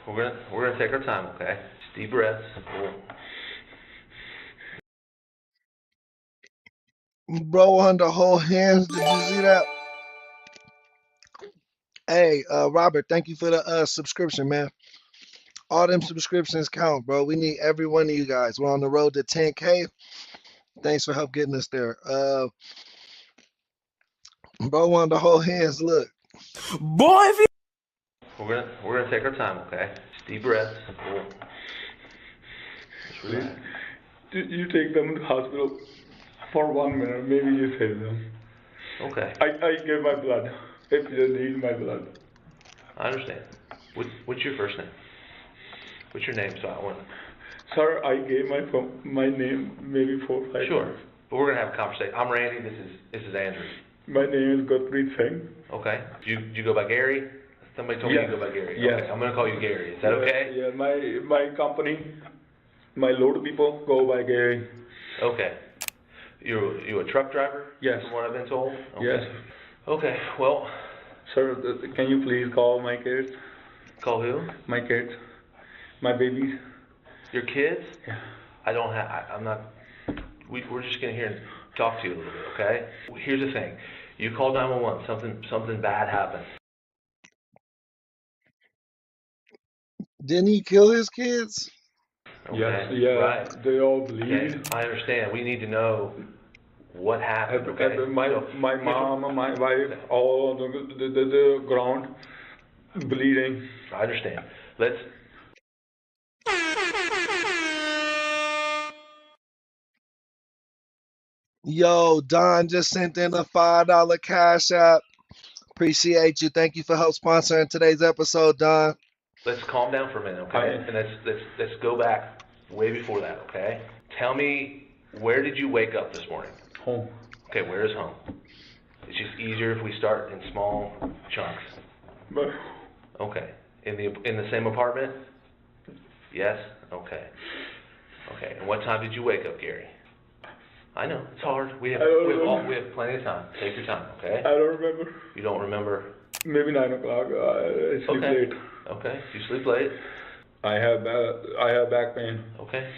We're gonna take our time, okay? Just deep breaths. Bro on the whole hands. Did you see that? Hey, Robert, thank you for the subscription, man. All them subscriptions count, bro. We need every one of you guys. We're on the road to 10K. Thanks for help getting us there. Bro on the whole hands. Look. Boy, if you... We're gonna take our time, okay? Just deep breaths. Just relax. you take them to hospital for 1 minute. Maybe you save them. Okay. I give my blood if you need my blood. I understand. What's your first name? What's your name? So I want. Sir, I gave my name maybe 4 or 5 Sure. times. But we're gonna have a conversation. I'm Randy. This is Andrew. My name is Gurpreet Singh. Okay. Do you go by Gary? Somebody told me you go by Gary. Yes. Okay. I'm gonna call you Gary. Is that okay? Yeah. My company, my load people go by Gary. Okay. You a truck driver? Yes. From what I've been told. Okay. Yes. Okay. Well. Sir, can you please call my kids? Call who? My kids. My babies. Your kids? Yeah. I don't have. I'm not. We're just gonna hear and talk to you a little bit, okay? Here's the thing. You call 911. Something bad happened. Didn't he kill his kids? Okay? Yes. Yeah. Right. They all bleed. Okay. I understand. We need to know what happened. Okay. My mom and my wife all on the ground bleeding. I understand. Let's. Yo, Don just sent in a $5 cash app. Appreciate you. Thank you for help sponsoring today's episode, Don. Let's calm down for a minute, okay? And let's go back way before that, okay? Tell me, where did you wake up this morning? Home. Okay, where is home? It's just easier if we start in small chunks. But Okay. In the same apartment? Yes? Okay. Okay. And what time did you wake up, Gary? I know, it's hard. We have plenty of time. Take your time, okay? I don't remember. You don't remember? Maybe 9 o'clock. I sleep Okay. late. Okay. You sleep late? I have back pain. Okay.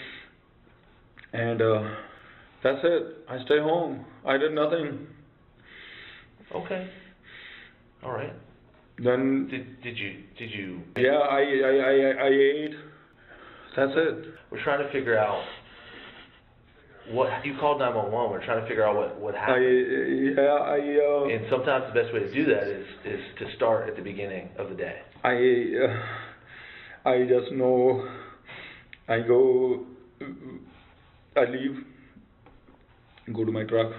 And that's it. I stay home. I did nothing. Okay. All right. Then Did you? yeah, I ate. That's it. We're trying to figure out what you called 911. We're trying to figure out what happened. And sometimes the best way to do that is to start at the beginning of the day. I just know I leave, go to my truck,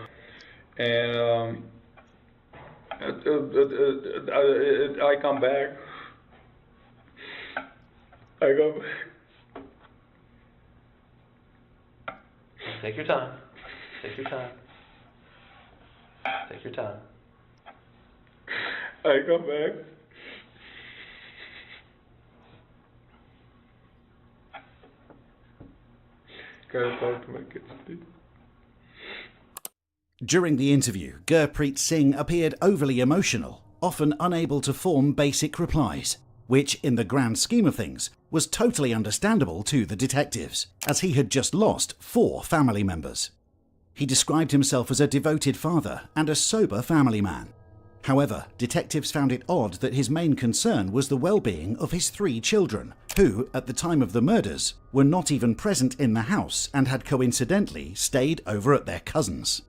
and I come back. I go. Take your time. Take your time. Take your time. I come back. Can I talk to my kids, please? During the interview, Gurpreet Singh appeared overly emotional, often unable to form basic replies, which, in the grand scheme of things, was totally understandable to the detectives, as he had just lost 4 family members. He described himself as a devoted father and a sober family man. However, detectives found it odd that his main concern was the well-being of his 3 children, who, at the time of the murders, were not even present in the house and had coincidentally stayed over at their cousin's.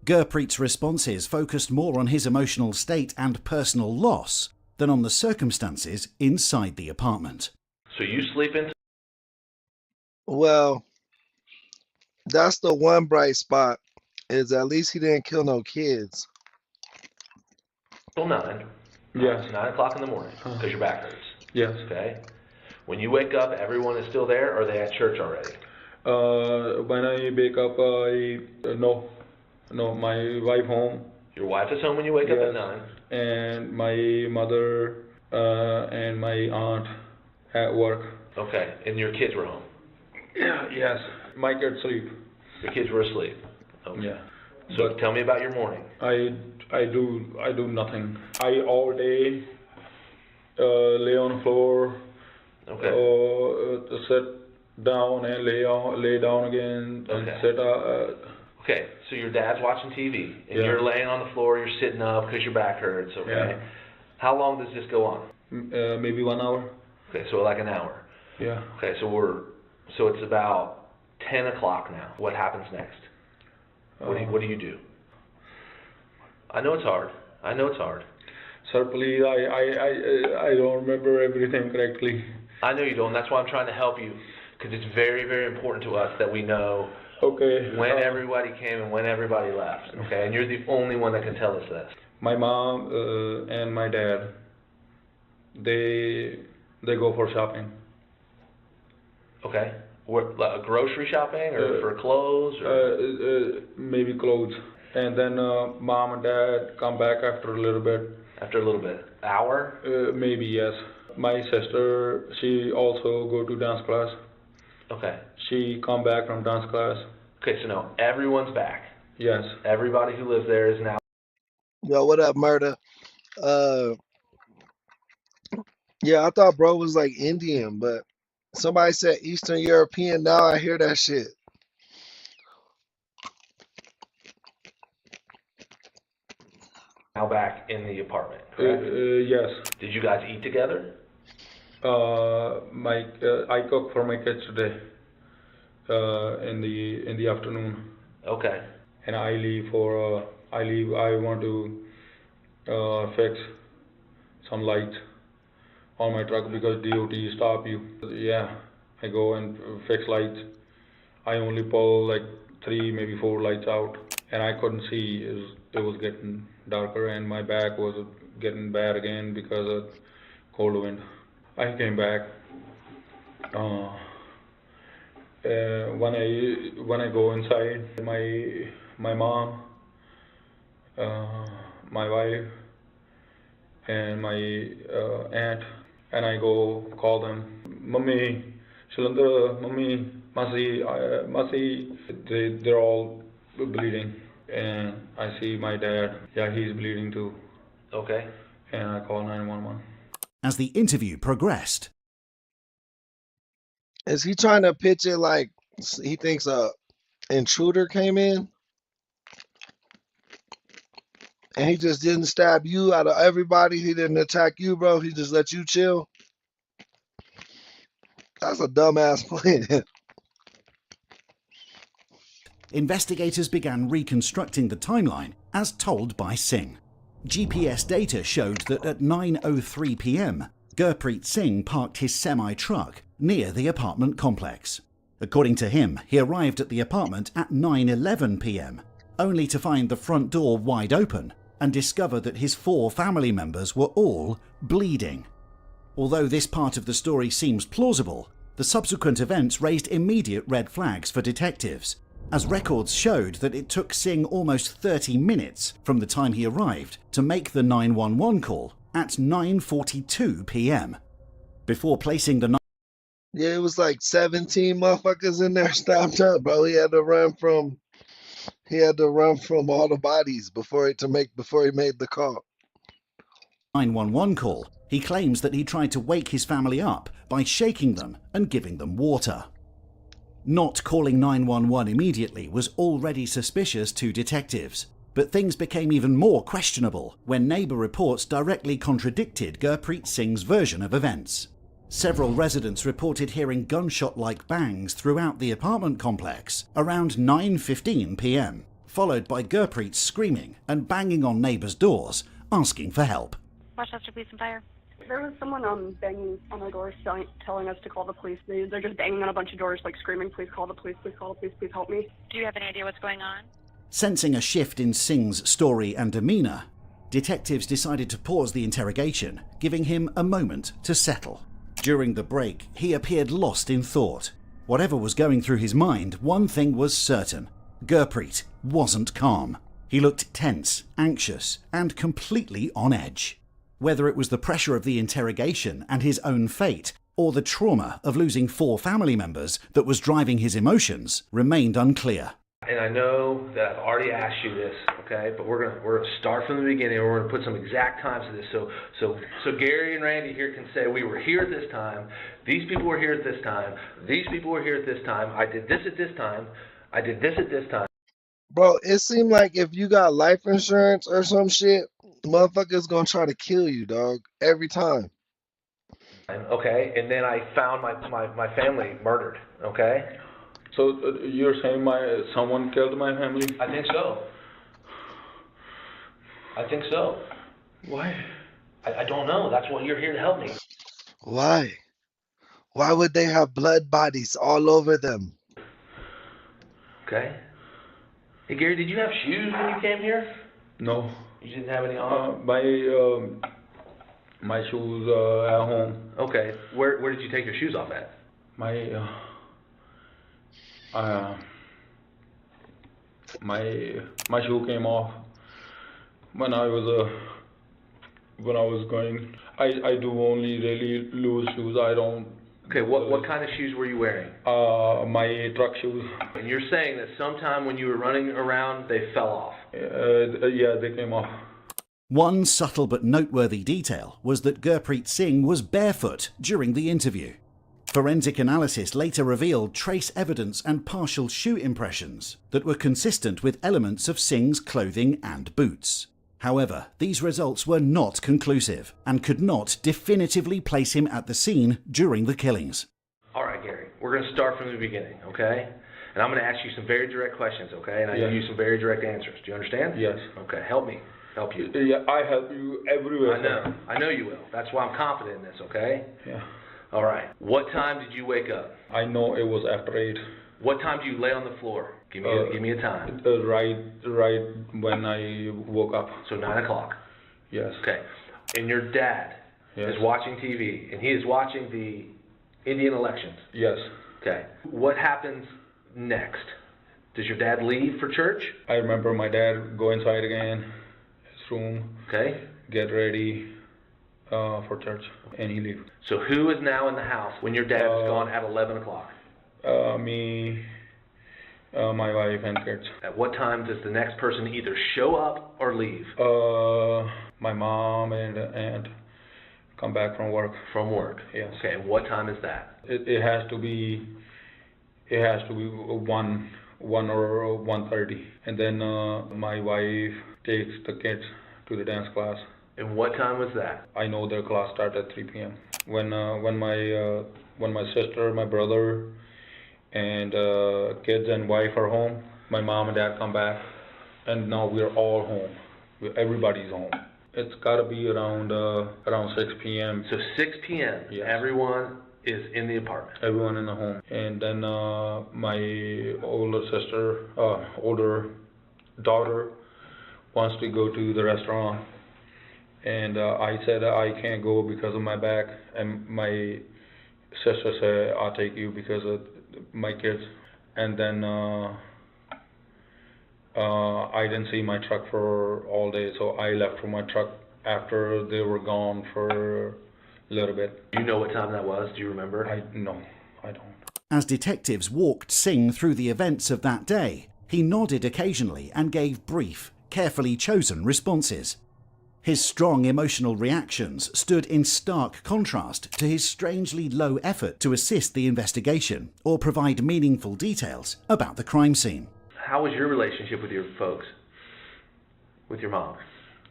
Gurpreet's responses focused more on his emotional state and personal loss than on the circumstances inside the apartment. So you sleep in? Well, that's the one bright spot, is at least he didn't kill no kids. Till 9. Yes. It's 9 o'clock in the morning because your back hurts. Yes. Okay. When you wake up, everyone is still there, or are they at church already? When I wake up, no, my wife home. Your wife is home when you wake up at 9. And my mother and my aunt at work. Okay. And your kids were home. Yeah. Yes. My kids sleep. Your kids were asleep. Okay. Yeah. So tell me about your morning. I do nothing. I all day lay on the floor. Okay. Sit down and lay down again. Okay. And sit. Okay. So your dad's watching TV, and Yeah. you're laying on the floor. You're sitting up because your back hurts. Okay. Yeah. How long does this go on? Maybe 1 hour. Okay. So like an hour. Yeah. Okay. So it's about 10 o'clock now. What happens next? What do you do? I know it's hard. Sir, please, I don't remember everything correctly. I know you don't. That's why I'm trying to help you, because it's very, very important to us that we know Okay. When everybody came and when everybody left, okay? And you're the only one that can tell us this. My mom and my dad, they go for shopping. Okay. Like, grocery shopping or for clothes? Or? Maybe clothes. And then mom and dad come back after a little bit. After a little bit. Hour? Maybe, yes. My sister, she also go to dance class. Okay. She come back from dance class. Okay, so now everyone's back. Yes. Everybody who lives there is now. Yo, what up, Murder? Uh, yeah, I thought bro was like Indian, but somebody said Eastern European. Now I hear that shit. Now back in the apartment, correct? Yes. Did you guys eat together? I cook for my kids today. In the afternoon. Okay. And I leave for I want to fix some light on my truck because DOT stop you. Yeah, I go and fix lights. I only pull like 3, maybe 4 lights out, and I couldn't see. It was getting darker, and my back was getting bad again because of cold wind. I came back. When I go inside, my mom, my wife, and my aunt, and I go call them, Mummy, Shalandra, Mummy, Masi, Masi. They're all bleeding, and I see my dad. Yeah, he's bleeding too. Okay. And I call 911. As the interview progressed, Is he trying to pitch it like he thinks a intruder came in and he just didn't stab you out of everybody? He didn't attack you, bro. He just let you chill. That's a dumbass plan. investigators began reconstructing the timeline as told by Singh. GPS data showed that at 9:03 p.m, Gurpreet Singh parked his semi-truck near the apartment complex. According to him, he arrived at the apartment at 9:11 p.m, only to find the front door wide open and discover that his 4 family members were all bleeding. Although this part of the story seems plausible, the subsequent events raised immediate red flags for detectives, as records showed that it took Singh almost 30 minutes from the time he arrived to make the 911 call at 9:42 p.m. Before placing the Yeah, it was like 17 motherfuckers in there stabbed up, bro. He had to run from all the bodies before he made the call. 911 call, he claims that he tried to wake his family up by shaking them and giving them water. Not calling 911 immediately was already suspicious to detectives, but things became even more questionable when neighbour reports directly contradicted Gurpreet Singh's version of events. Several residents reported hearing gunshot-like bangs throughout the apartment complex around 9:15 p.m, followed by Gurpreet screaming and banging on neighbours' doors, asking for help. Westchester Police and Fire. There was someone banging on our doors telling us to call the police. They're just banging on a bunch of doors, like screaming, please call the police, please call the police, please help me. Do you have any idea what's going on? Sensing a shift in Singh's story and demeanour, detectives decided to pause the interrogation, giving him a moment to settle. During the break, he appeared lost in thought. Whatever was going through his mind, one thing was certain: Gurpreet wasn't calm. He looked tense, anxious, and completely on edge. Whether it was the pressure of the interrogation and his own fate, or the trauma of losing 4 family members that was driving his emotions, remained unclear. And I know that I've already asked you this, okay? But we're gonna start from the beginning, and we're gonna put some exact times to this, so Gary and Randy here can say we were here at this time. These people were here at this time. These people were here at this time. I did this at this time. I did this at this time. Bro, it seemed like if you got life insurance or some shit, motherfuckers gonna try to kill you, dog, every time. Okay, and then I found my family murdered. Okay. So you're saying someone killed my family? I think so. I think so. Why? I don't know. That's why you're here to help me. Why? Why would they have blood bodies all over them? Okay. Hey, Gary, did you have shoes when you came here? No. You didn't have any on? My shoes at home. Okay. Where did you take your shoes off at? My shoe came off when I was going. I do only really loose shoes. I don't. Okay, what kind of shoes were you wearing? My truck shoes. And you're saying that sometime when you were running around, they fell off? Yeah, they came off. One subtle but noteworthy detail was that Gurpreet Singh was barefoot during the interview. Forensic analysis later revealed trace evidence and partial shoe impressions that were consistent with elements of Singh's clothing and boots. However, these results were not conclusive and could not definitively place him at the scene during the killings. All right, Gary, we're going to start from the beginning, okay? And I'm going to ask you some very direct questions, okay? And I give you some very direct answers. Do you understand? Yes. Okay, help me. Help you. Yeah, I help you everywhere. I know you will. That's why I'm confident in this, okay? Yeah. All right. What time did you wake up? I know it was after 8. What time did you lay on the floor? Give me a time. Right when I woke up. So 9 o'clock. Yes. Okay. And your dad is watching TV, and he is watching the Indian elections. Yes. Okay. What happens next? Does your dad leave for church? I remember my dad go inside again, his room. Okay. Get ready for church, and he leave. So who is now in the house when your dad is gone at 11 o'clock? Me, my wife, and kids. At what time does the next person either show up or leave? My mom and aunt come back from work. From work. Yes. Okay. And what time is that? It has to be 1 or 1:30, and then my wife takes the kids to the dance class. And what time was that? I know their class starts at 3 p.m. When my sister, my brother, and kids and wife are home, my mom and dad come back, and now we're all home. Everybody's home. It's got to be around 6 p.m. So 6 p.m. Yes. Everyone is in the apartment. Everyone in the home, and then my older daughter wants to go to the restaurant. And I said I can't go because of my back, and my sister said I'll take you because of my kids. And then I didn't see my truck for all day, so I left for my truck after they were gone for a little bit. Do you know what time that was? Do you remember? No, I don't. As detectives walked Singh through the events of that day, he nodded occasionally and gave brief, carefully chosen responses. His strong emotional reactions stood in stark contrast to his strangely low effort to assist the investigation or provide meaningful details about the crime scene. How was your relationship with your folks? With your mom?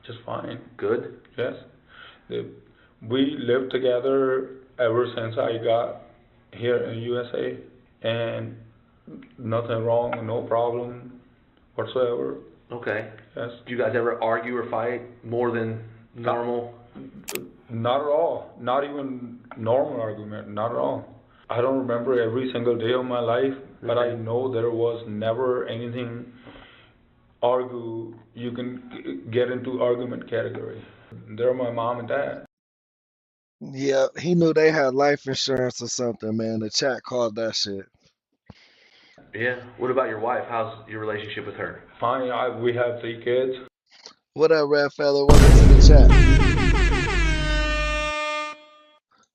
Just fine. Good? Yes. We lived together ever since I got here in USA, and nothing wrong, no problem whatsoever. Okay. Yes. Do you guys ever argue or fight more than normal? Not at all. Not even normal argument. Not at all. I don't remember every single day of my life, but I know there was never anything you can get into argument category. They're my mom and dad. Yeah, he knew they had life insurance or something, man. The chat called that shit. Yeah. What about your wife? How's your relationship with her? Fine. We have 3 kids. What up, Red Feather? Welcome to the chat.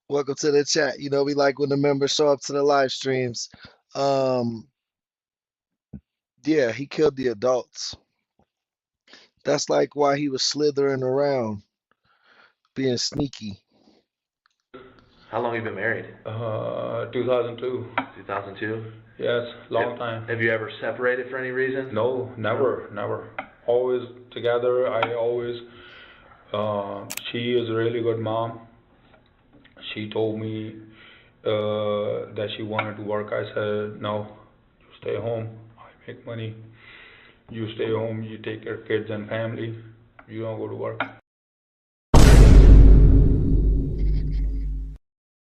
Welcome to the chat. You know, we like when the members show up to the live streams. Yeah, he killed the adults. That's like why he was slithering around, being sneaky. How long have you been married? 2002. 2002? Yes, long time. Have you ever separated for any reason? No, never. Always together. She is a really good mom. She told me that she wanted to work. I said, no, you stay home. I make money. You stay home, you take care of kids and family. You don't go to work.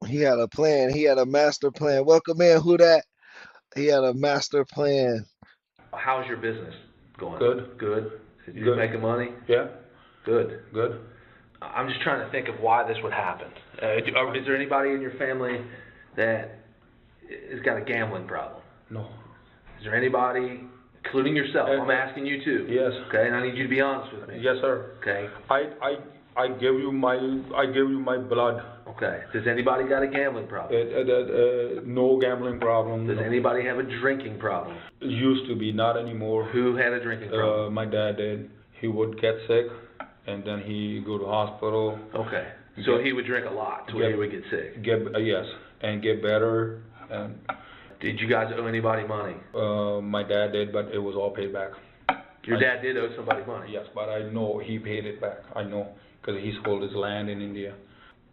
He had a plan. He had a master plan. Welcome in, who that? He had a master plan How's your business going? Good. Good. You Good. making money? Yeah. Good. Good. I'm just trying to think of why this would happen. Is there anybody in your family that has got a gambling problem? No. Is there anybody, including yourself? I'm asking you too. Yes. Okay, and I need you to be honest with me. Yes, sir. Okay. I give you my blood. Okay. Does anybody got a gambling problem? No gambling problem. Does anybody have a drinking problem? It used to be, not anymore. Who had a drinking problem? My dad did. He would get sick, and then he go to hospital. Okay. So he would drink a lot to where he would get sick. Yes, and get better. And did you guys owe anybody money? My dad did, but it was all paid back. Your dad did owe somebody money? Yes, but I know he paid it back. I know, because he sold his land in India.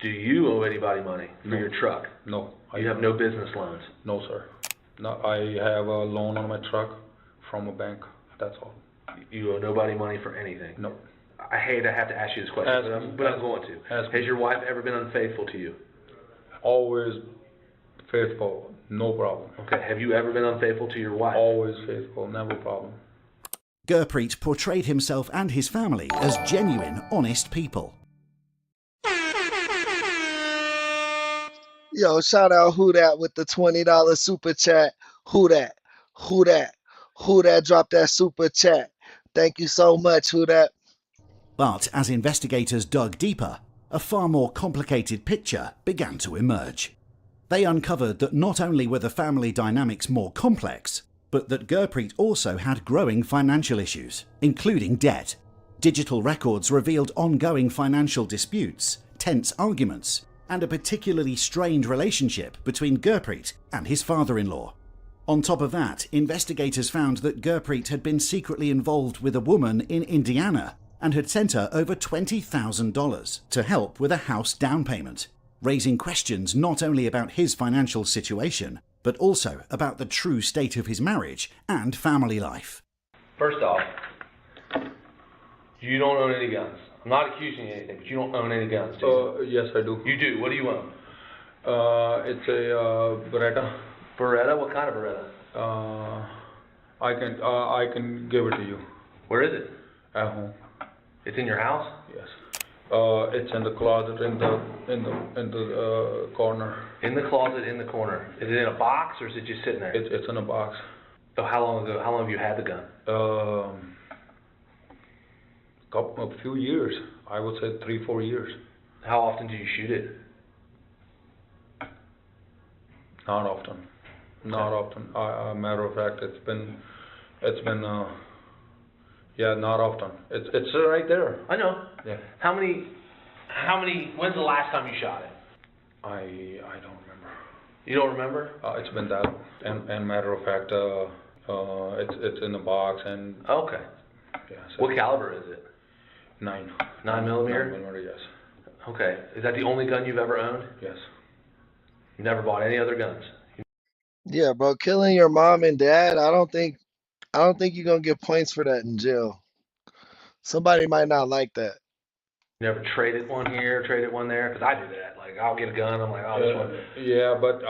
Do you owe anybody money for your truck? No. You have no business loans? No, sir. No, I have a loan on my truck from a bank. That's all. You owe nobody money for anything? No. I hate to have to ask you this question, but I'm going to. Has your wife ever been unfaithful to you? Always faithful, no problem. Okay, have you ever been unfaithful to your wife? Always faithful, never problem. Gurpreet portrayed himself and his family as genuine, honest people. Yo, shout out Who Dat with the $20 super chat. Who Dat? Who Dat? Who Dat dropped that super chat? Thank you so much, Who Dat. But as investigators dug deeper, a far more complicated picture began to emerge. They uncovered that not only were the family dynamics more complex, but that Gurpreet also had growing financial issues, including debt. Digital records revealed ongoing financial disputes, tense arguments, and a particularly strained relationship between Gurpreet and his father-in-law. On top of that, investigators found that Gurpreet had been secretly involved with a woman in Indiana and had sent her over $20,000 to help with a house down payment, raising questions not only about his financial situation, but also about the true state of his marriage and family life. First off, you don't own any guns. I'm not accusing you of anything, but you don't own any guns, do you? Yes, I do. You do? What do you own? It's a Beretta. Beretta? What kind of Beretta? I can give it to you. Where is it? At home. It's in your house? Yes. It's in the closet in the corner. In the closet in the corner. Is it in a box or is it just sitting there? It's in a box. So how long ago? How long have you had the gun? A few years. I would say 3-4 years. How often do you shoot it? Not often. Not often. Matter of fact, it's been yeah, not often. It's right there. I know. Yeah. How many? When's the last time you shot it? I don't remember. You don't remember? It's been that, and matter of fact, it's in the box and. Okay. Yeah. So what caliber is it? 9. 9 millimeter. 9 millimeter, yes. Okay. Is that the only gun you've ever owned? Yes. You never bought any other guns? Yeah, bro, killing your mom and dad, I don't think you're gonna get points for that in jail. Somebody might not like that. You never traded one here, traded one there? Because I do that. Like, I'll get a gun, I'm like, oh, this one. Yeah, but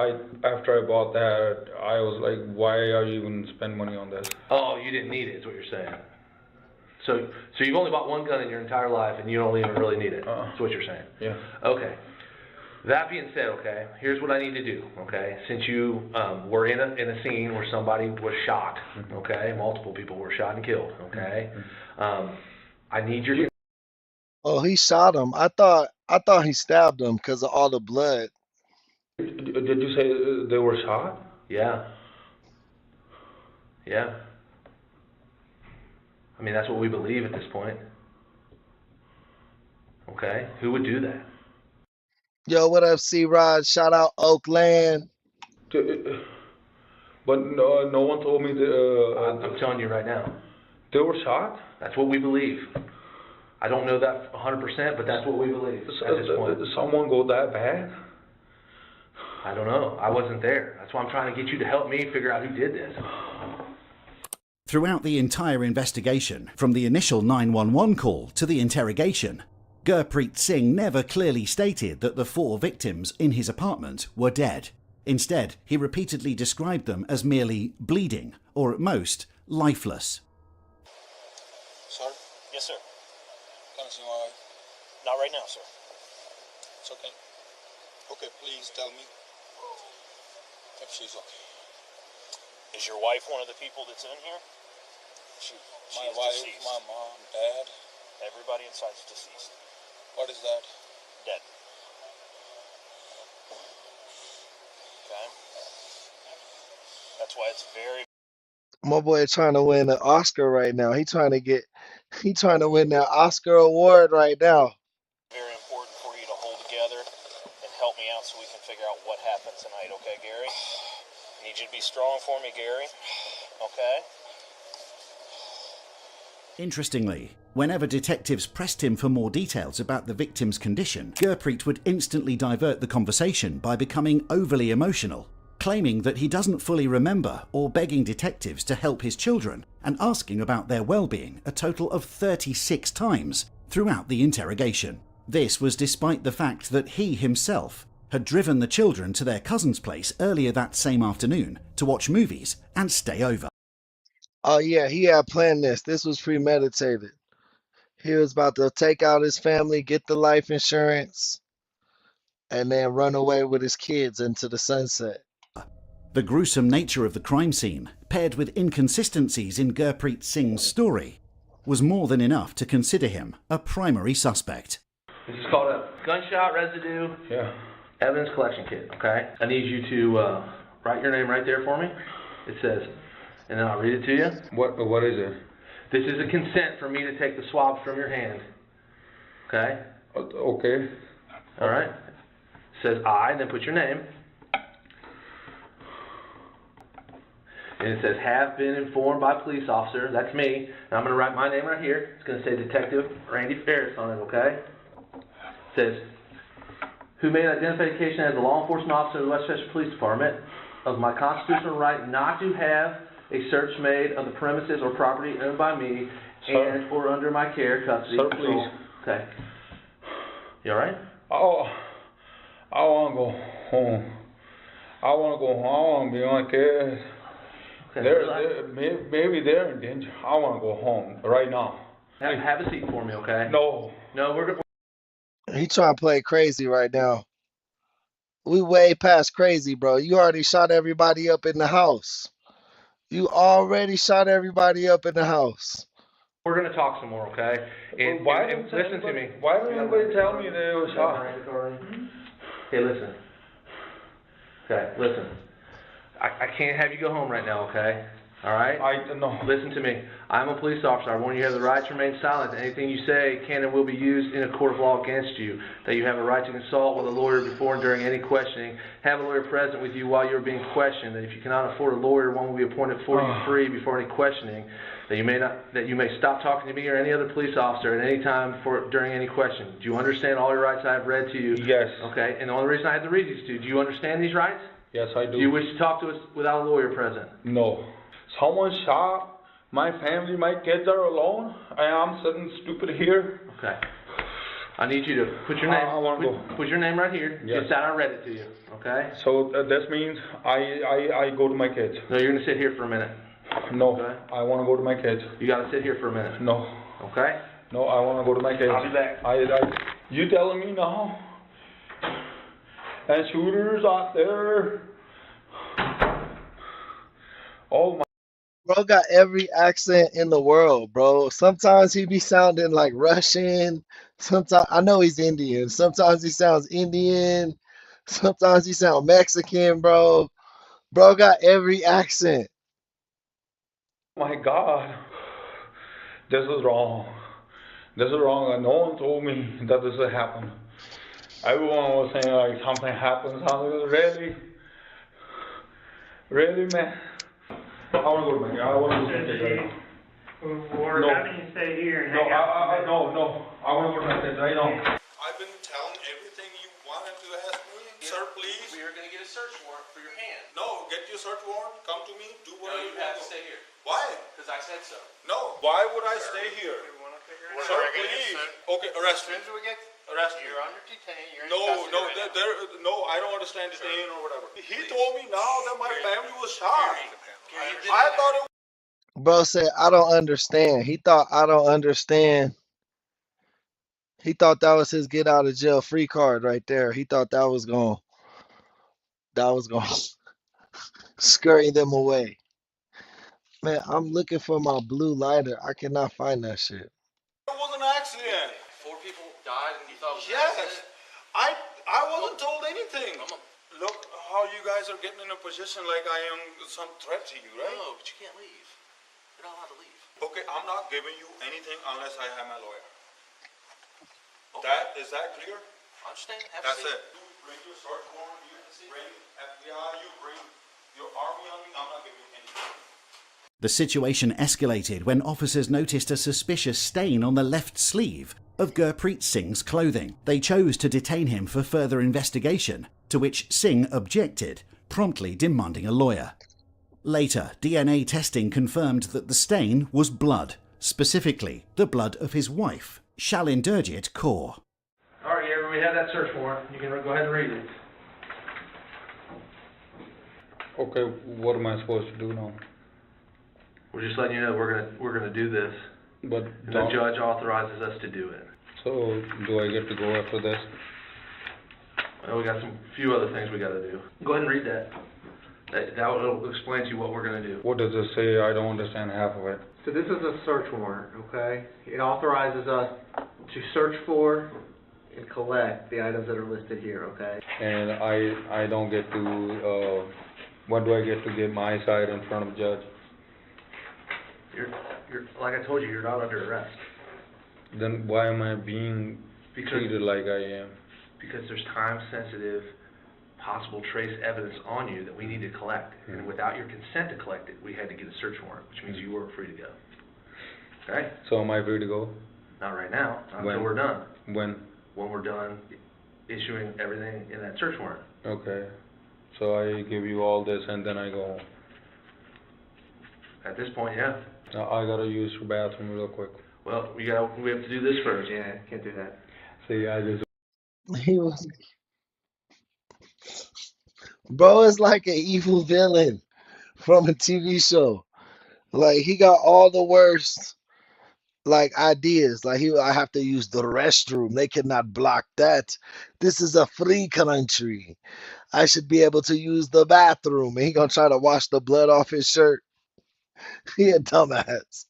after I bought that, I was like, why are you even spend money on this? Oh, you didn't need it, is what you're saying. So you've only bought one gun in your entire life, and you don't even really need it. That's what you're saying. Yeah. Okay. That being said, okay, here's what I need to do. Okay, since you were in a scene where somebody was shot. Okay, multiple people were shot and killed. Okay, I need your. Oh, he shot him. I thought he stabbed him because of all the blood. Did you say they were shot? Yeah. Yeah. I mean, that's what we believe at this point. Okay, who would do that? Yo, what up, C-Rod? Shout out Oakland. But no one told me I'm telling you right now. They were shot? That's what we believe. I don't know that 100%, but that's what we believe at this point. Did someone go that bad? I don't know. I wasn't there. That's why I'm trying to get you to help me figure out who did this. Throughout the entire investigation, from the initial 911 call to the interrogation, Gurpreet Singh never clearly stated that the 4 victims in his apartment were dead. Instead, he repeatedly described them as merely bleeding, or at most, lifeless. Sir? Yes, sir. Can I see my wife? Not right now, sir. It's okay. Okay, please tell me if she's okay. Is your wife one of the people that's in here? She My is wife, deceased. my mom, dad. Everybody inside is deceased. What is that? Dead. Okay? That's why it's very... My boy trying to win an Oscar right now. He trying to win that Oscar award right now. very important for you to hold together and help me out so we can figure out what happened tonight, okay, Gary? I need you to be strong for me, Gary. Okay? Interestingly, whenever detectives pressed him for more details about the victim's condition, Gurpreet would instantly divert the conversation by becoming overly emotional, claiming that he doesn't fully remember or begging detectives to help his children and asking about their well-being a total of 36 times throughout the interrogation. This was despite the fact that he himself had driven the children to their cousin's place earlier that same afternoon to watch movies and stay over. Oh yeah, he had planned this. This was premeditated. He was about to take out his family, get the life insurance, and then run away with his kids into the sunset. The gruesome nature of the crime scene, paired with inconsistencies in Gurpreet Singh's story, was more than enough to consider him a primary suspect. This is called a gunshot residue evidence collection kit, okay? I need you to write your name right there for me. It says, and then I'll read it to you. What is it? This is a consent for me to take the swabs from your hand. Okay? Okay. All right. It says I, and then put your name. And it says have been informed by police officer. That's me. And I'm going to write my name right here. It's going to say Detective Randy Ferris on it, okay? It says, who made identification as a law enforcement officer of the Westchester Police Department of my constitutional right not to have a search made of the premises or property owned by me and or under my care, custody, sir, control. please. Okay. You all right? Oh, I want to go home. I want to go home. I want to be on care. Okay. Maybe they're in danger. I want to go home right now. Have a seat for me, okay? No. No, we're good. He trying to play crazy right now. We way past crazy, bro. You already shot everybody up in the house. You already shot everybody up in the house. We're going to talk some more, okay? And listen to me. Why didn't anybody tell me they were shot? Hey, listen. Okay, listen. I can't have you go home right now, okay? All right? No. Listen to me. I'm a police officer. I warn you have the right to remain silent. Anything you say can and will be used in a court of law against you. That you have a right to consult with a lawyer before and during any questioning. Have a lawyer present with you while you're being questioned. That if you cannot afford a lawyer, one will be appointed for you free before any questioning. That you may stop talking to me or any other police officer at any time during any question. Do you understand all your rights I have read to you? Yes. Okay. And the only reason I had to read these to you, do you understand these rights? Yes, I do. Do you wish to talk to us without a lawyer present? No. Someone shot my family, my kids are alone, and I'm sitting stupid here. Okay. I need you to put your name. Put your name right here. Yes. Just that I read it to you. Okay. So this means I go to my kids. No, you're gonna sit here for a minute. No. Okay. I want to go to my kids. You gotta sit here for a minute. No. Okay. No, I want to go to my kids. I'll be back. You telling me now? And shooters out there. Oh my. Bro got every accent in the world, bro. Sometimes he be sounding like Russian. Sometimes I know he's Indian. Sometimes he sounds Indian. Sometimes he sounds Mexican, bro. Bro got every accent. My God. This is wrong. This is wrong. And no one told me that this would happen. Everyone was saying like something happened. Really? Really, man? I want to go to my kids. I want to go to my kids right now. We're having you stay here and hang out. No. I want to go to my kids right now. I've been telling everything you wanted to ask me. Sir, please. We are going to get a search warrant for your hand. No, get your search warrant. Come to me. Do whatever No, you have to stay here. Why? Because I said so. No. Why would I stay here? Sir, please. Okay, arrest me. arrest me. You're under detain. You're in No, custody no, right now. no, I don't understand detain or whatever. He Please. told me now that my family was shot. Gary, you've been I thought it Bro said, I don't understand. He thought I don't understand. He thought that was his get out of jail free card right there. He thought that was going to scurry them away. Man, I'm looking for my blue lighter. I cannot find that shit. was an accident. 4 people died and you thought it was an Yes. accident? I wasn't told anything. Look how you guys are getting in a position like I am some threat to you, right? No, but you can't leave. You're not allowed to leave. Okay, I'm not giving you anything unless I have my lawyer. Okay. Is that clear? I understand. Have That's a seat. it. You bring your search warrant, you bring FBI, you bring your army on me, I'm not giving you anything. The situation escalated when officers noticed a suspicious stain on the left sleeve of Gurpreet Singh's clothing. They chose to detain him for further investigation, to which Singh objected, promptly demanding a lawyer. Later, DNA testing confirmed that the stain was blood, specifically the blood of his wife, Shalinderjit Kaur. All right, Gary, we have that search warrant. You can go ahead and read it. Okay, what am I supposed to do now? We're just letting you know we're gonna do this. But And the judge authorizes us to do it. So do I get to go after this? Well, we got some few other things we got to do. Go ahead and read that. That will explain to you what we're gonna do. What does it say? I don't understand half of it. So this is a search warrant, okay? It authorizes us to search for and collect the items that are listed here, okay? And I don't get to, when do I get to get my side in front of the judge? You're like I told you, you're not under arrest. Then why am I being treated like I am? Because there's time-sensitive, possible trace evidence on you that we need to collect. And without your consent to collect it, we had to get a search warrant, which means you were free to go. Okay? So am I free to go? Not right now, not When? until we're done. When? When we're done issuing everything in that search warrant. Okay. So I give you all this and then I go home. At this point, yeah. Now I gotta use your bathroom real quick. Well, we have to do this first. Yeah, can't do that. See, I just... He was, bro, is like an evil villain from a TV show. Like he got all the worst like ideas. Like I have to use the restroom. They cannot block that. This is a free country. I should be able to use the bathroom. And he gonna try to wash the blood off his shirt. He a dumbass.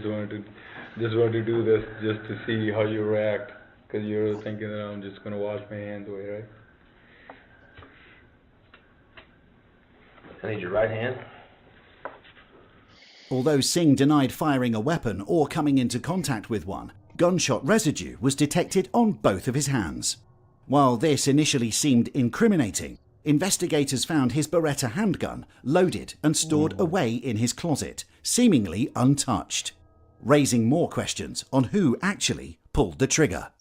Just want to do this just to see how you react. Because you're thinking that I'm just gonna wash my hands away, right? I need your right hand. Although Singh denied firing a weapon or coming into contact with one, gunshot residue was detected on both of his hands. While this initially seemed incriminating, investigators found his Beretta handgun loaded and stored away in his closet, seemingly untouched, raising more questions on who actually pulled the trigger.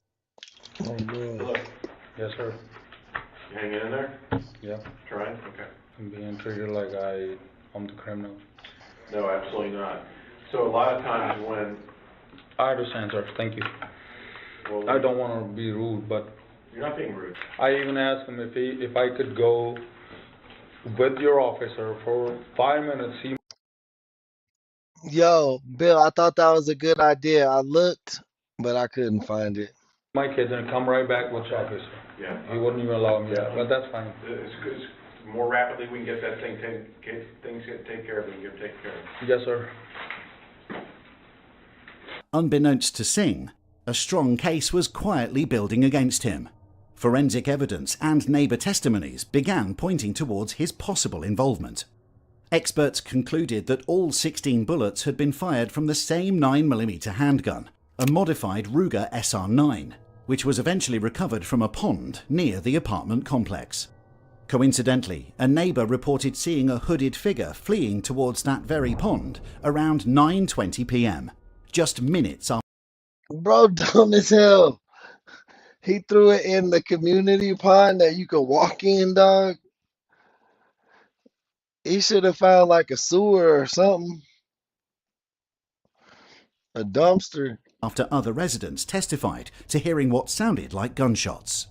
Oh, man. Yes, sir. You hanging in there? Yeah. Trying? Okay. I'm being treated like I'm the criminal. No, absolutely not. So a lot of times when... I understand, sir. Thank you. Well, I don't want to be rude, but... You're not being rude. I even asked him if I could go with your officer for 5 minutes, see... Yo, Bill, I thought that was a good idea. I looked, but I couldn't find it. my kids and come right back with your officer. Yeah. He wouldn't even allow me that, but that's fine. It's more rapidly we can get that thing take care of it, we can get it taken care of. Yes, sir. Unbeknownst to Singh, a strong case was quietly building against him. Forensic evidence and neighbour testimonies began pointing towards his possible involvement. Experts concluded that all 16 bullets had been fired from the same 9mm handgun, a modified Ruger SR9, which was eventually recovered from a pond near the apartment complex. Coincidentally, a neighbour reported seeing a hooded figure fleeing towards that very pond around 9:20 p.m, just minutes after. Bro, dumb as hell. He threw it in the community pond that you could walk in, dog. He should have found like a sewer or something. A dumpster. after other residents testified to hearing what sounded like gunshots.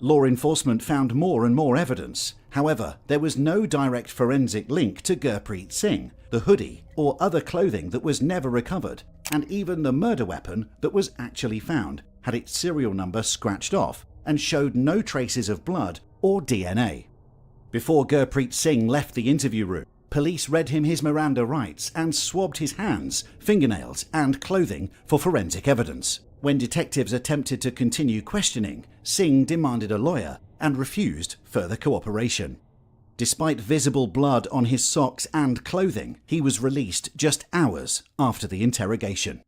Law enforcement found more and more evidence. However, there was no direct forensic link to Gurpreet Singh, the hoodie or other clothing that was never recovered, and even the murder weapon that was actually found had its serial number scratched off and showed no traces of blood or DNA. Before Gurpreet Singh left the interview room, police read him his Miranda rights and swabbed his hands, fingernails and clothing for forensic evidence. When detectives attempted to continue questioning, Singh demanded a lawyer and refused further cooperation. Despite visible blood on his socks and clothing, he was released just hours after the interrogation.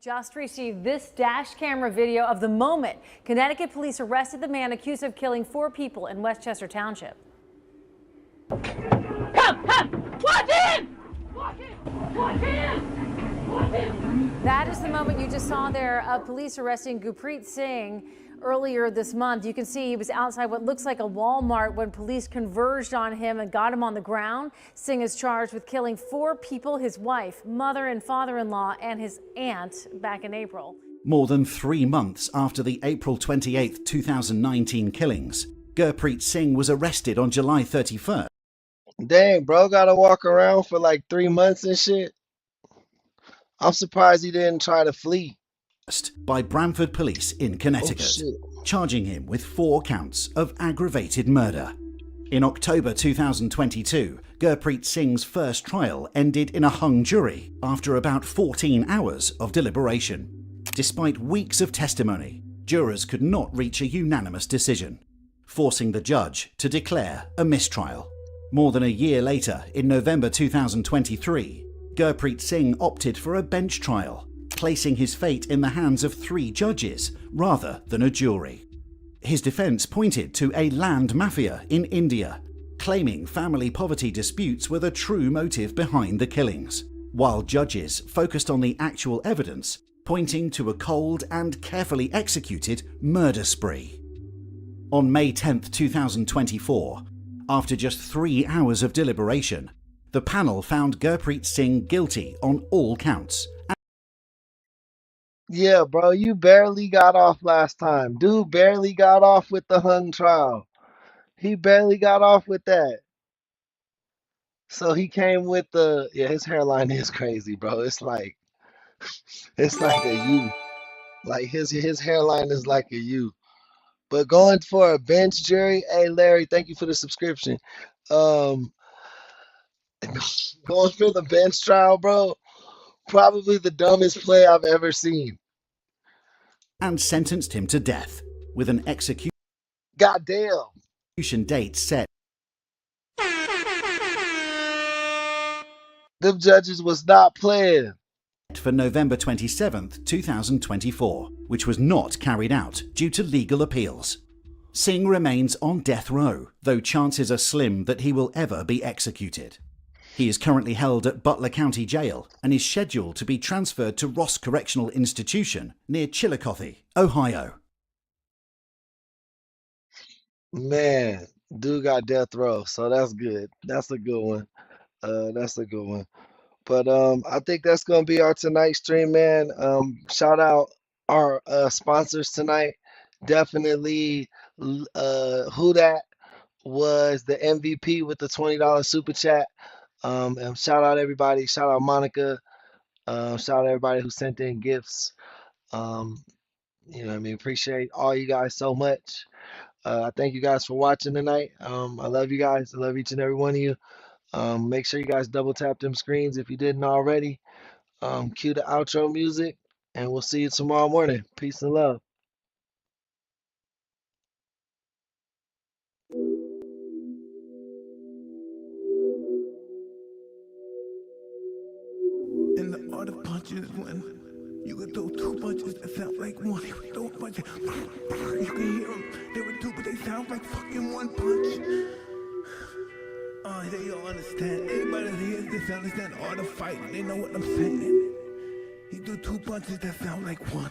Just received this dash camera video of the moment Connecticut police arrested the man accused of killing 4 people in Westchester Township. Come! Watch him! Watch him! Watch him! Watch him! That is the moment you just saw there of police arresting Gurpreet Singh earlier this month. You can see he was outside what looks like a Walmart when police converged on him and got him on the ground. Singh is charged with killing 4 people, his wife, mother and father-in-law, and his aunt back in April. More than 3 months after the April 28, 2019 killings, Gurpreet Singh was arrested on July 31st. Dang, bro, gotta walk around for like 3 months and shit. I'm surprised he didn't try to flee. By Bramford Police in Connecticut, charging him with 4 counts of aggravated murder. In October 2022, Gurpreet Singh's first trial ended in a hung jury after about 14 hours of deliberation. Despite weeks of testimony, jurors could not reach a unanimous decision, forcing the judge to declare a mistrial. More than a year later, in November 2023, Gurpreet Singh opted for a bench trial, placing his fate in the hands of 3 judges rather than a jury. His defense pointed to a land mafia in India, claiming family poverty disputes were the true motive behind the killings, while judges focused on the actual evidence, pointing to a cold and carefully executed murder spree. On May 10, 2024, after just 3 hours of deliberation, the panel found Gurpreet Singh guilty on all counts. Yeah, bro, you barely got off last time. Dude barely got off with the hung trial. He barely got off with that. So he came with the, yeah, his hairline is crazy, bro. It's like a U. Like his hairline is like a U. But going for a bench jury, hey Larry, thank you for the subscription. Um, Going for the bench trial, bro, probably the dumbest play I've ever seen. And sentenced him to death, with an execution date set. Them judges was not playing. For November 27, 2024, which was not carried out due to legal appeals. Singh remains on death row, though chances are slim that he will ever be executed. He is currently held at Butler County Jail and is scheduled to be transferred to Ross Correctional Institution near Chillicothe, Ohio. Man, dude got death row, so that's good. That's a good one. That's a good one. But I think that's gonna be our tonight stream, man. Shout out our sponsors tonight. Definitely, who that was the MVP with the $20 super chat. And shout out everybody. Shout out Monica. Shout out everybody who sent in gifts. You know what I mean? Appreciate all you guys so much. I thank you guys for watching tonight. I love you guys. I love each and every one of you. Make sure you guys double tap them screens if you didn't already. Cue the outro music, and we'll see you tomorrow morning. Peace and love. And the art of punches when you could throw 2 punches that sound like one. You could throw a punch, you can hear them. There were 2, but they sound like fucking 1 punch. Oh, they don't understand. Anybody that hears this understand the art of fighting. They know what I'm saying. He threw 2 punches that sound like 1.